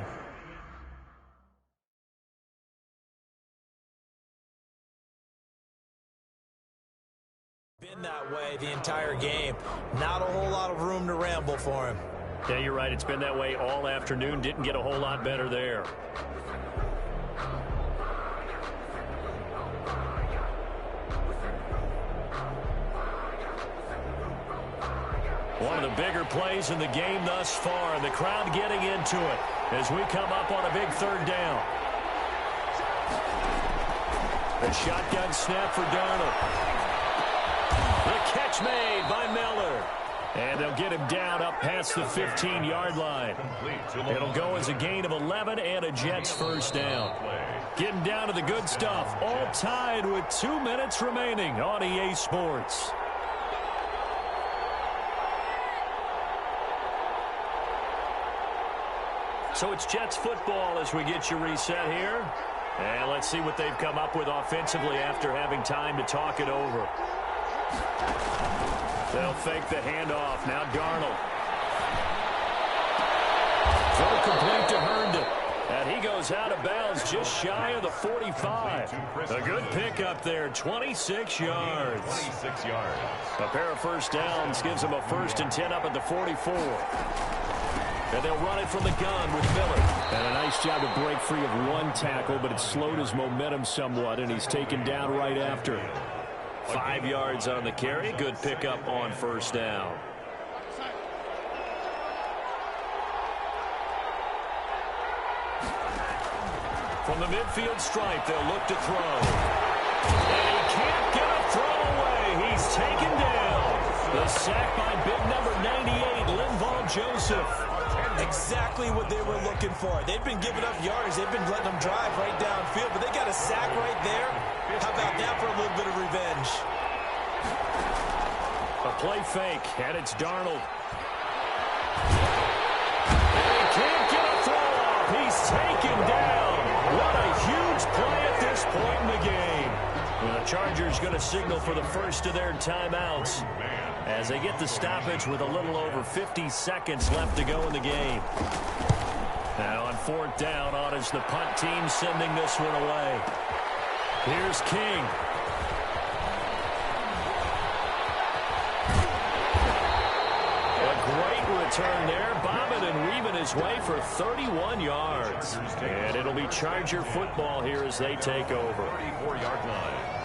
been that way the entire game. Not a whole lot of room to ramble for him. Yeah, you're right. It's been that way all afternoon. Didn't get a whole lot better there. One of the bigger plays in the game thus far, and the crowd getting into it as we come up on a big third down. The shotgun snap for Darnold. The catch made by Miller. And they'll get him down up past the 15-yard line. It'll go as a gain of 11 and a Jets first down. Getting down to the good stuff, all tied with 2 minutes remaining on EA Sports. So it's Jets football as we get you reset here. And let's see what they've come up with offensively after having time to talk it over. They'll fake the handoff. Now Darnold. Throw complete to Herndon. And he goes out of bounds just shy of the 45. A good pickup there, 26 yards. 26 yards. A pair of first downs gives him a 1st and 10 up at the 44. And they'll run it from the gun with Miller. And a nice job to break free of 1 tackle, but it slowed his momentum somewhat, and he's taken down right after. 5 yards on the carry. Good pickup on first down. From the midfield stripe, they'll look to throw. And he can't get a throw away. He's taken down. The sack by big number 98, Linval Joseph. Exactly what they were looking for. They've been giving up yards. They've been letting them drive right downfield, but they got a sack right there. How about that for a little bit of revenge? A play fake, and it's Darnold. And he can't get a throw off. He's taken down. What a huge play at this point in the game. And the Chargers going to signal for the first of their timeouts as they get the stoppage with a little over 50 seconds left to go in the game. Now on 4th down, on is the punt team sending this one away. Here's King. A great return there, bobbing and weaving his way for 31 yards. And it'll be Charger football here as they take over. 34-yard line.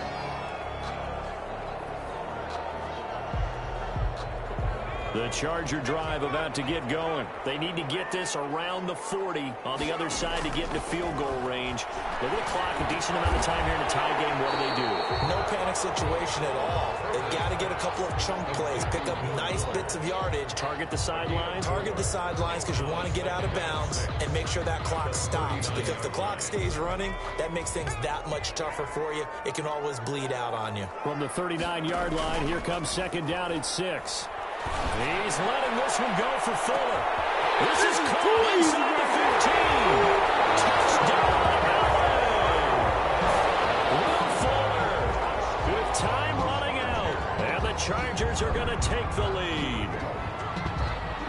The Charger drive about to get going. They need to get this around the 40 on the other side to get into field goal range. Look at the clock, a decent amount of time here in a tie game. What do? No panic situation at all. They've got to get a couple of chunk plays, pick up nice bits of yardage. Target the sidelines? Target the sidelines because you want to get out of bounds and make sure that clock stops. Because if the clock stays running, that makes things that much tougher for you. It can always bleed out on you. From the 39-yard line, here comes second down at 6. He's letting this one go for Fuller. This is caught inside the 15. Touchdown, LA. Will Fuller. With time running out. And the Chargers are going to take the lead.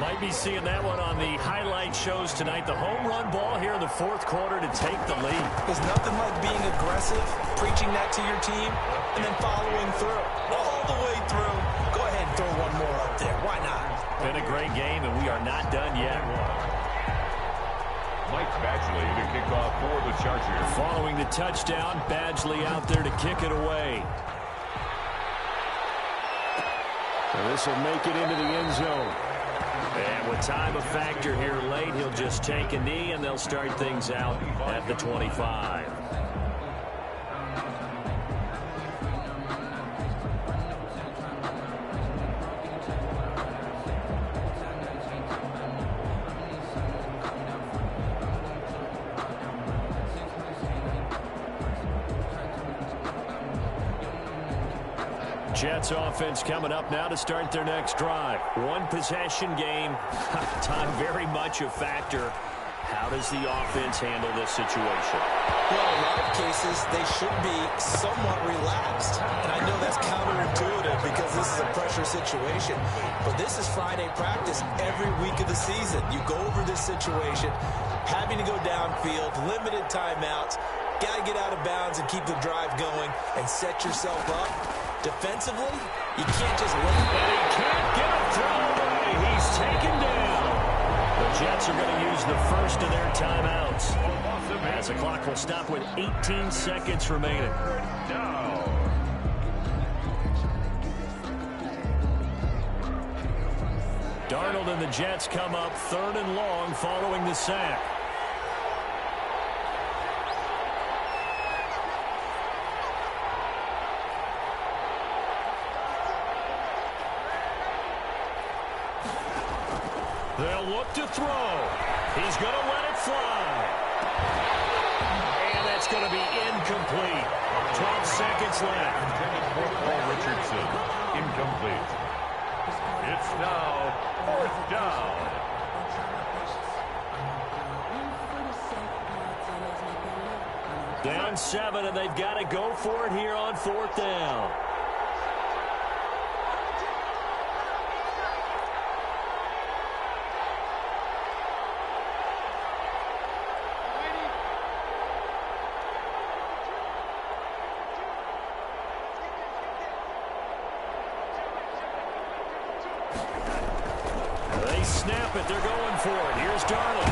Might be seeing that one on the highlight shows tonight. The home run ball here in the 4th quarter to take the lead. There's nothing like being aggressive, preaching that to your team, and then following through. All the way through. Go ahead and throw one more up there. Why not? Been a great game, and we are not done yet. Mike Badgley to kick off for the Chargers. Following the touchdown, Badgley out there to kick it away. This will make it into the end zone. And with time a factor here late, he'll just take a knee, and they'll start things out at the 25. Jets offense coming up now to start their next drive. One possession game. Time very much a factor. How does the offense handle this situation? Well, in a lot of cases, they should be somewhat relaxed. And I know that's counterintuitive because this is a pressure situation. But this is Friday practice every week of the season. You go over this situation, having to go downfield, limited timeouts, got to get out of bounds and keep the drive going and set yourself up. Defensively, you can't just let it. And he can't get a throwaway. He's taken down. The Jets are going to use the first of their timeouts, as the clock will stop with 18 seconds remaining. Darnold and the Jets come up 3rd and long following the sack. They'll look to throw. He's going to let it fly. And that's going to be incomplete. 12 seconds left. Intended for Paul Richardson. Incomplete. It's now 4th down. Down 7, and they've got to go for it here on 4th down. They snap it. They're going for it. Here's Darnold.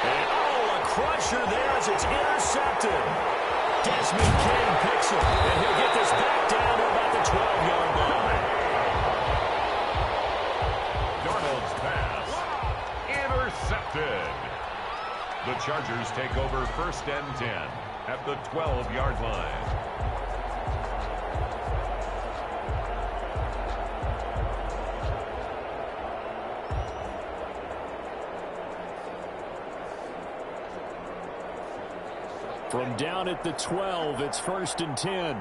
And, a crusher there as it's intercepted. Desmond King picks it, and he'll get this back down to about the 12-yard line. Darnold's pass. Intercepted. The Chargers take over 1st and 10 at the 12-yard line. From down at the 12, it's 1st and 10.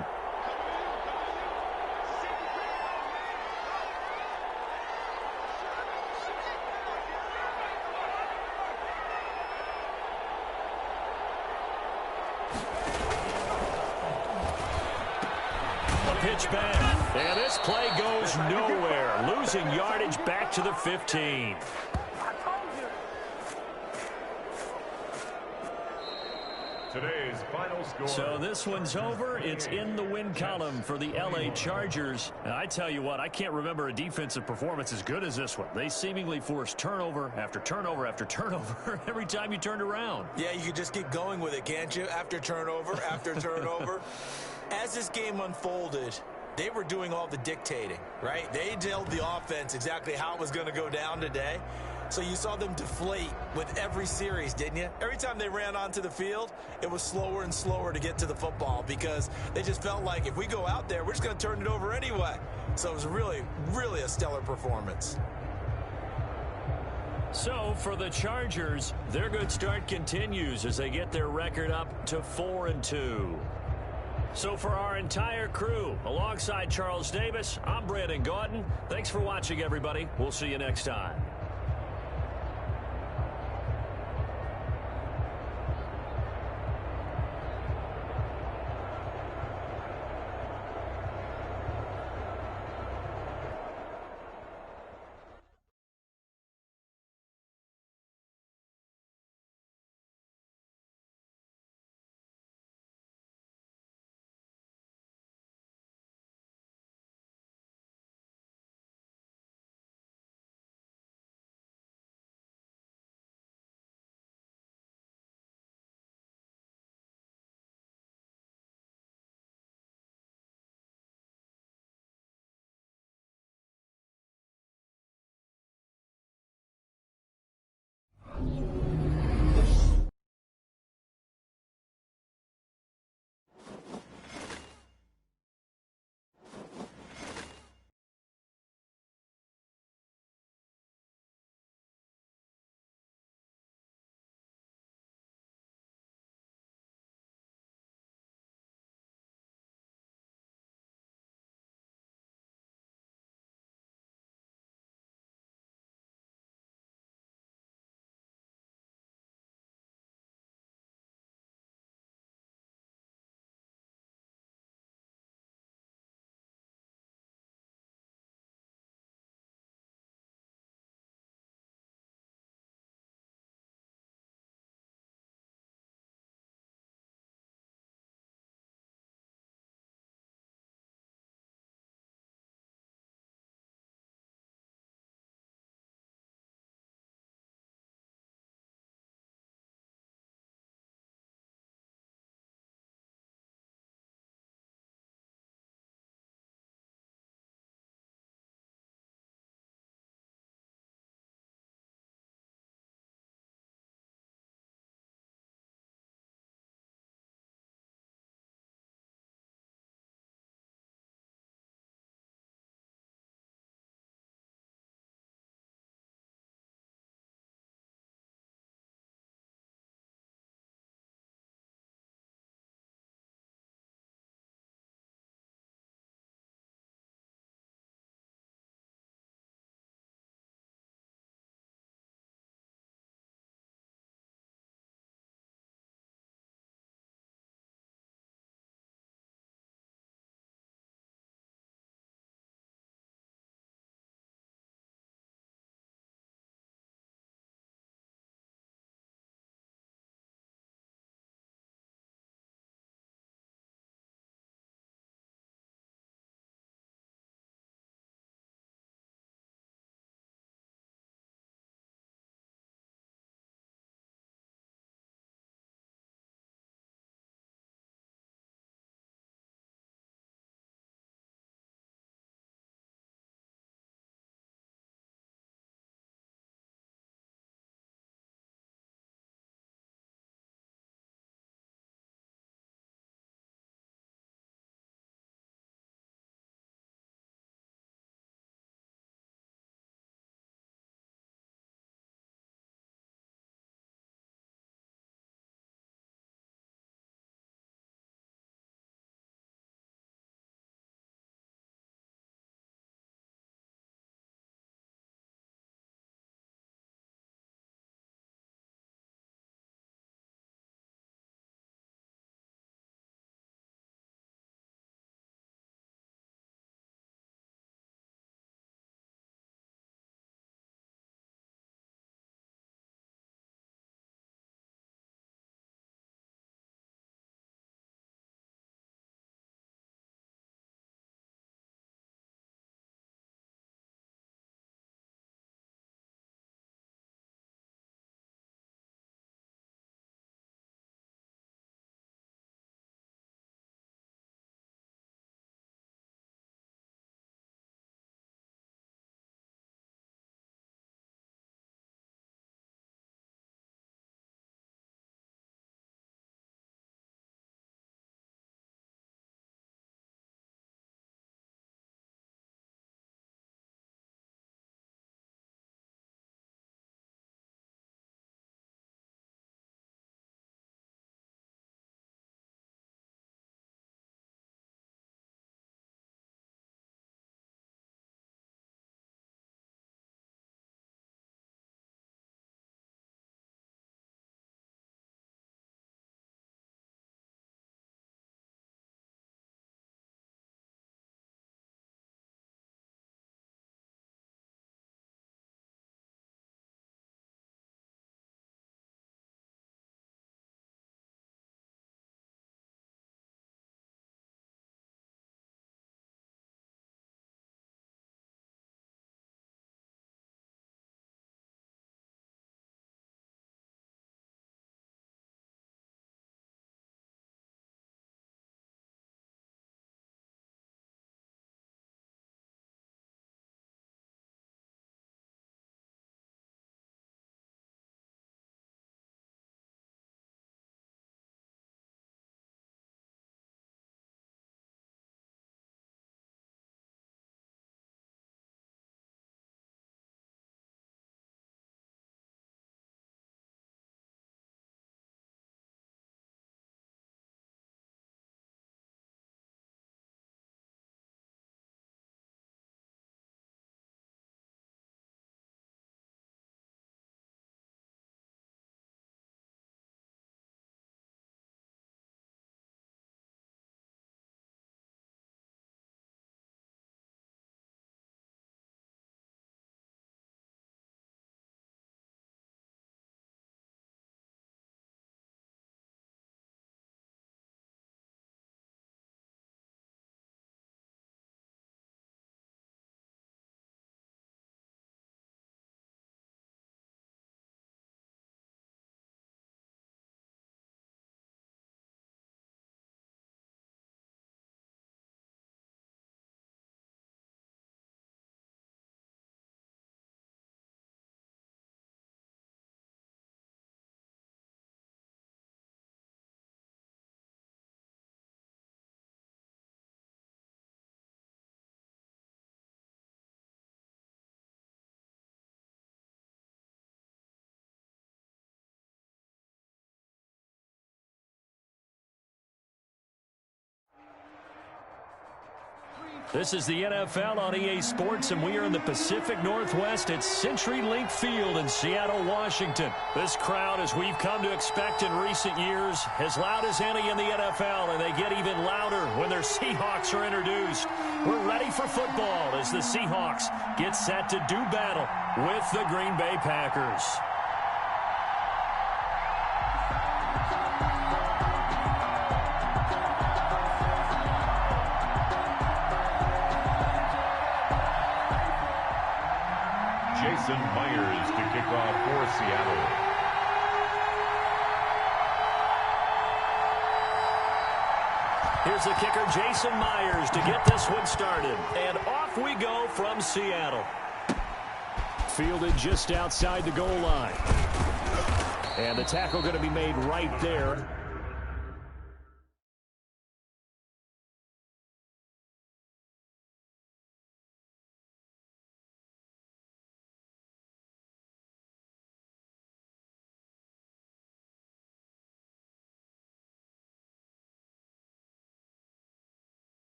A pitch back. And this play goes nowhere. Losing yardage back to the 15. Today's final score. So this one's over. It's in the win column for the L.A. Chargers. And I tell you what, I can't remember a defensive performance as good as this one. They seemingly forced turnover after turnover after turnover every time you turned around. Yeah, you could just keep going with it, can't you? After turnover, after turnover. As this game unfolded, they were doing all the dictating, right? They told the offense exactly how it was going to go down today. So you saw them deflate with every series, didn't you? Every time they ran onto the field, it was slower and slower to get to the football because they just felt like if we go out there, we're just going to turn it over anyway. So it was really, really a stellar performance. So for the Chargers, their good start continues as they get their record up to 4-2. So for our entire crew, alongside Charles Davis, I'm Brandon Gaudin. Thanks for watching, everybody. We'll see you next time. This is the NFL on EA Sports, and we are in the Pacific Northwest at CenturyLink Field in Seattle, Washington. This crowd, as we've come to expect in recent years, as loud as any in the NFL, and they get even louder when their Seahawks are introduced. We're ready for football as the Seahawks get set to do battle with the Green Bay Packers. Jason Myers to kick off for Seattle. Here's the kicker, Jason Myers, to get this one started. And off we go from Seattle. Fielded just outside the goal line. And the tackle going to be made right there.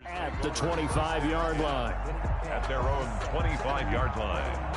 At the 25-yard line. At their own 25-yard line.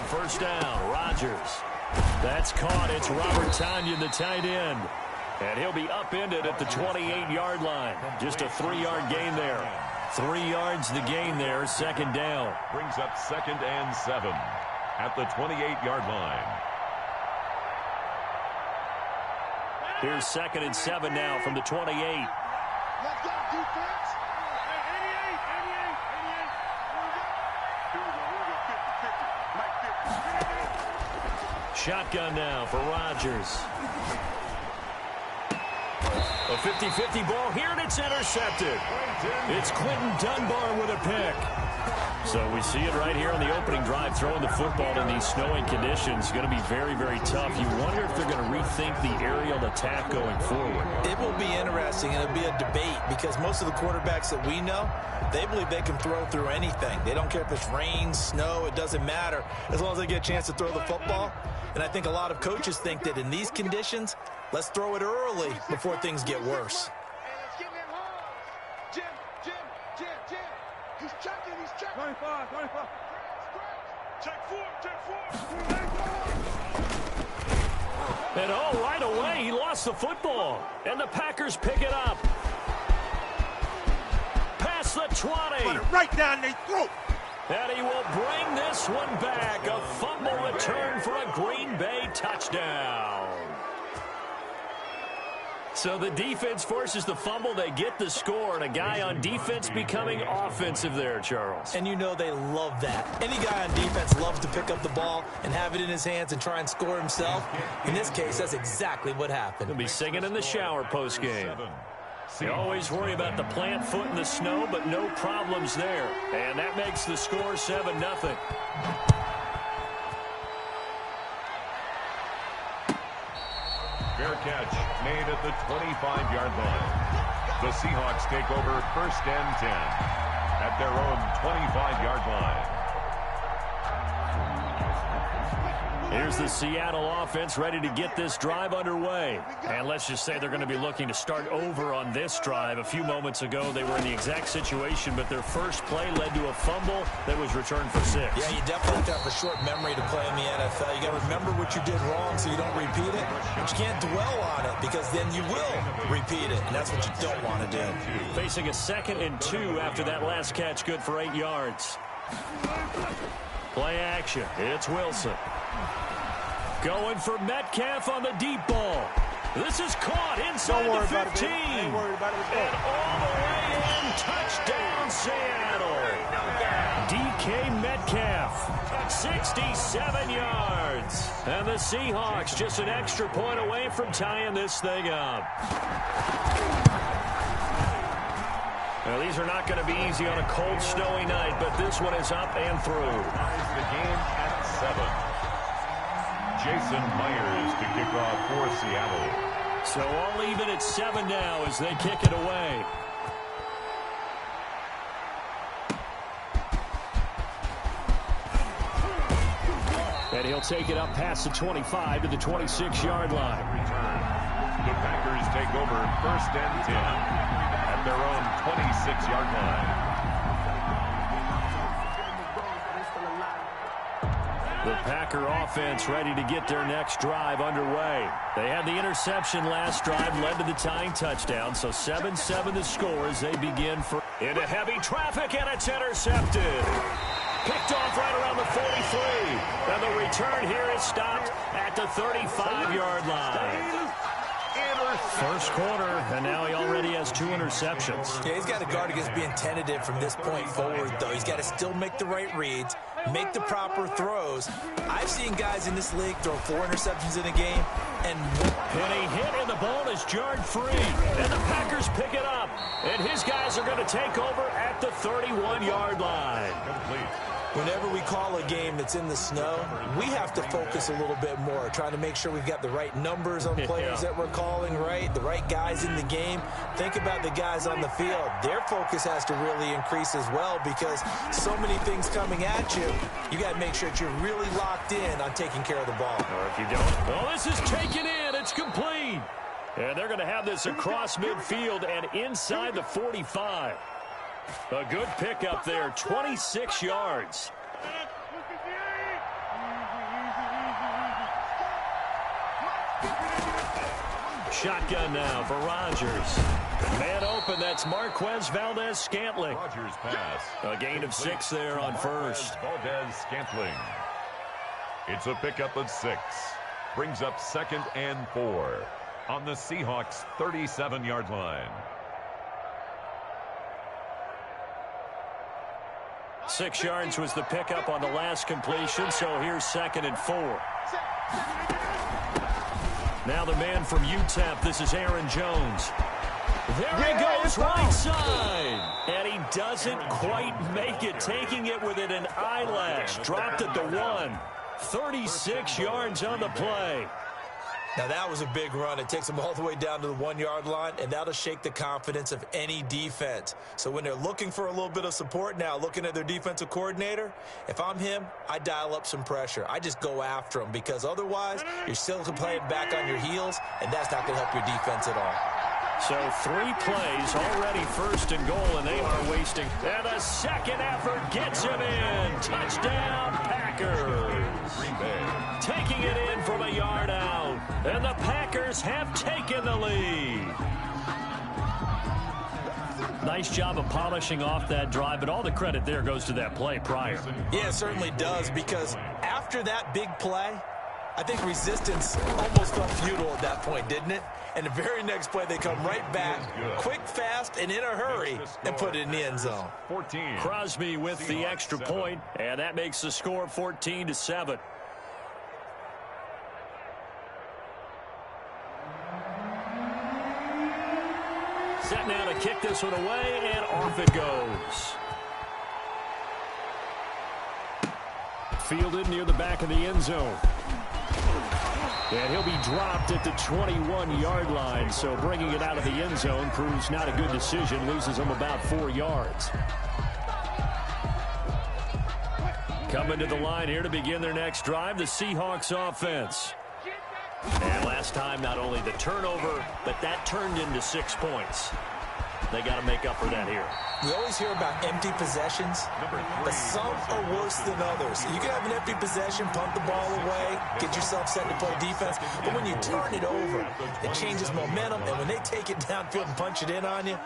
First down, Rodgers. That's caught. It's Robert Tonyan, the tight end. And he'll be upended at the 28-yard line. Just a 3-yard gain there. 3 yards the gain there, second down. Brings up 2nd and 7 at the 28-yard line. Here's 2nd and 7 now from the 28. Let's go, defense. 88, 88. Here we go, 50. Shotgun now for Rodgers. A 50-50 ball here, and it's intercepted. It's Quentin Dunbar with a pick. So we see it right here on the opening drive, throwing the football in these snowing conditions. Going to be very, very tough. You wonder if they're going to rethink the aerial attack going forward. It will be interesting, and it'll be a debate because most of the quarterbacks that we know, they believe they can throw through anything. They don't care if it's rain, snow, it doesn't matter as long as they get a chance to throw the football. And I think a lot of coaches think that in these conditions, let's throw it early before things get worse. Jim. He's checking. 25. Check 4. And right away, he lost the football. And the Packers pick it up. Past the 20. Put it right down their throat. And he will bring this one back. A fumble return for a Green Bay touchdown. So the defense forces the fumble. They get the score, and a guy on defense becoming offensive there, Charles. And you know they love that. Any guy on defense loves to pick up the ball and have it in his hands and try and score himself. In this case, that's exactly what happened. He'll be singing in the shower post-game. You always worry about the plant foot in the snow, but no problems there. And that makes the score 7-0. Fair catch made at the 25-yard line. The Seahawks take over first and 10 at their own 25-yard line. Here's the Seattle offense ready to get this drive underway. And let's just say they're going to be looking to start over on this drive. A few moments ago, they were in the exact situation, but their first play led to a fumble that was returned for 6. Yeah, you definitely have a short memory to play in the NFL. You got to remember what you did wrong so you don't repeat it. But you can't dwell on it because then you will repeat it, and that's what you don't want to do. Facing a 2nd and 2 after that last catch, good for 8 yards. Play action. It's Wilson. Going for Metcalf on the deep ball. This is caught inside the 15. Ain't worried about it. And all the way in. Touchdown, Seattle. DK Metcalf, 67 yards. And the Seahawks just an extra point away from tying this thing up. Now, these are not going to be easy on a cold, snowy night, but this one is up and through. The game at 7. Jason Myers to kick off for Seattle. So all even at 7 now as they kick it away. And he'll take it up past the 25 to the 26-yard line. Return. The Packers take over first and 10 at their own 26-yard line. The Packer offense ready to get their next drive underway. They had the interception last drive, led to the tying touchdown, so 7-7 the score as they begin for into heavy traffic, and it's intercepted. Picked off right around the 43. And the return here is stopped at the 35-yard line. First quarter, and now he already has 2 interceptions. Yeah, he's got to guard against being tentative from this point forward, though. He's got to still make the right reads, make the proper throws. I've seen guys in this league throw 4 interceptions in a game, and he hit, and the ball is jarred free. And the Packers pick it up, and his guys are going to take over at the 31-yard line. Complete. Whenever we call a game that's in the snow, we have to focus a little bit more, trying to make sure we've got the right numbers on players that we're calling right, the right guys in the game. Think about the guys on the field. Their focus has to really increase as well because so many things coming at you. You got to make sure that you're really locked in on taking care of the ball. Or if you don't, well, this is taken in. It's complete. And they're going to have this across midfield and inside the 45. A good pickup there, 26 yards. Shotgun now for Rodgers. Man open, that's Marquez Valdez-Scantling. Rodgers pass. A gain of 6 there on first. Valdez-Scantling. It's a pickup of 6. Brings up 2nd and 4 on the Seahawks' 37-yard line. 6 yards was the pickup on the last completion, so here's 2nd and 4. Now the man from UTEP, this is Aaron Jones. There he goes, right side. And he doesn't quite make it, taking it within an eyelash. Dropped at the 1. 36 yards on the play. Now, that was a big run. It takes them all the way down to the 1-yard line, and that'll shake the confidence of any defense. So when they're looking for a little bit of support now, looking at their defensive coordinator, if I'm him, I dial up some pressure. I just go after them because otherwise you're still playing back on your heels, and that's not going to help your defense at all. So 3 plays, already 1st and goal, and they are wasting. And the second effort gets him in. Touchdown, Packers. Taking it in from a yard out. And the Packers have taken the lead. Nice job of polishing off that drive, but all the credit there goes to that play prior. Yeah, it certainly does, because after that big play, I think resistance almost felt futile at that point, didn't it? And the very next play, they come right back, quick, fast, and in a hurry, and put it in the end zone. 14. Crosby with the extra point, and that makes the score 14-7. Set now to kick this one away, and off it goes. Fielded near the back of the end zone. And he'll be dropped at the 21-yard line, so bringing it out of the end zone proves not a good decision, loses him about 4 yards. Coming to the line here to begin their next drive, the Seahawks offense. And last time, not only the turnover, but that turned into 6 points. They got to make up for that here. We always hear about empty possessions, but some are worse than others. You can have an empty possession, punt the ball away, get yourself set to play defense, but when you turn it over, it changes momentum, and when they take it downfield and punch it in on you,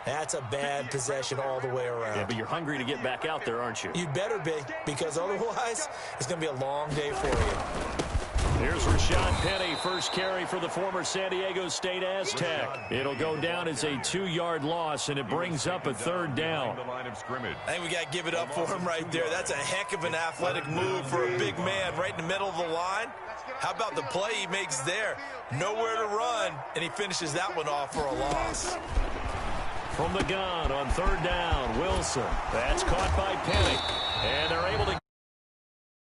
that's a bad possession all the way around. Yeah, but you're hungry to get back out there, aren't you? You'd better be, because otherwise, it's going to be a long day for you. Here's Rashad Penny, first carry for the former San Diego State Aztec. It'll go down as a 2-yard loss, and it brings up a 3rd down. I think we got to give it up for him right there. That's a heck of an athletic move for a big man right in the middle of the line. How about the play he makes there? Nowhere to run, and he finishes that one off for a loss. From the gun on 3rd down, Wilson. That's caught by Penny, and they're able to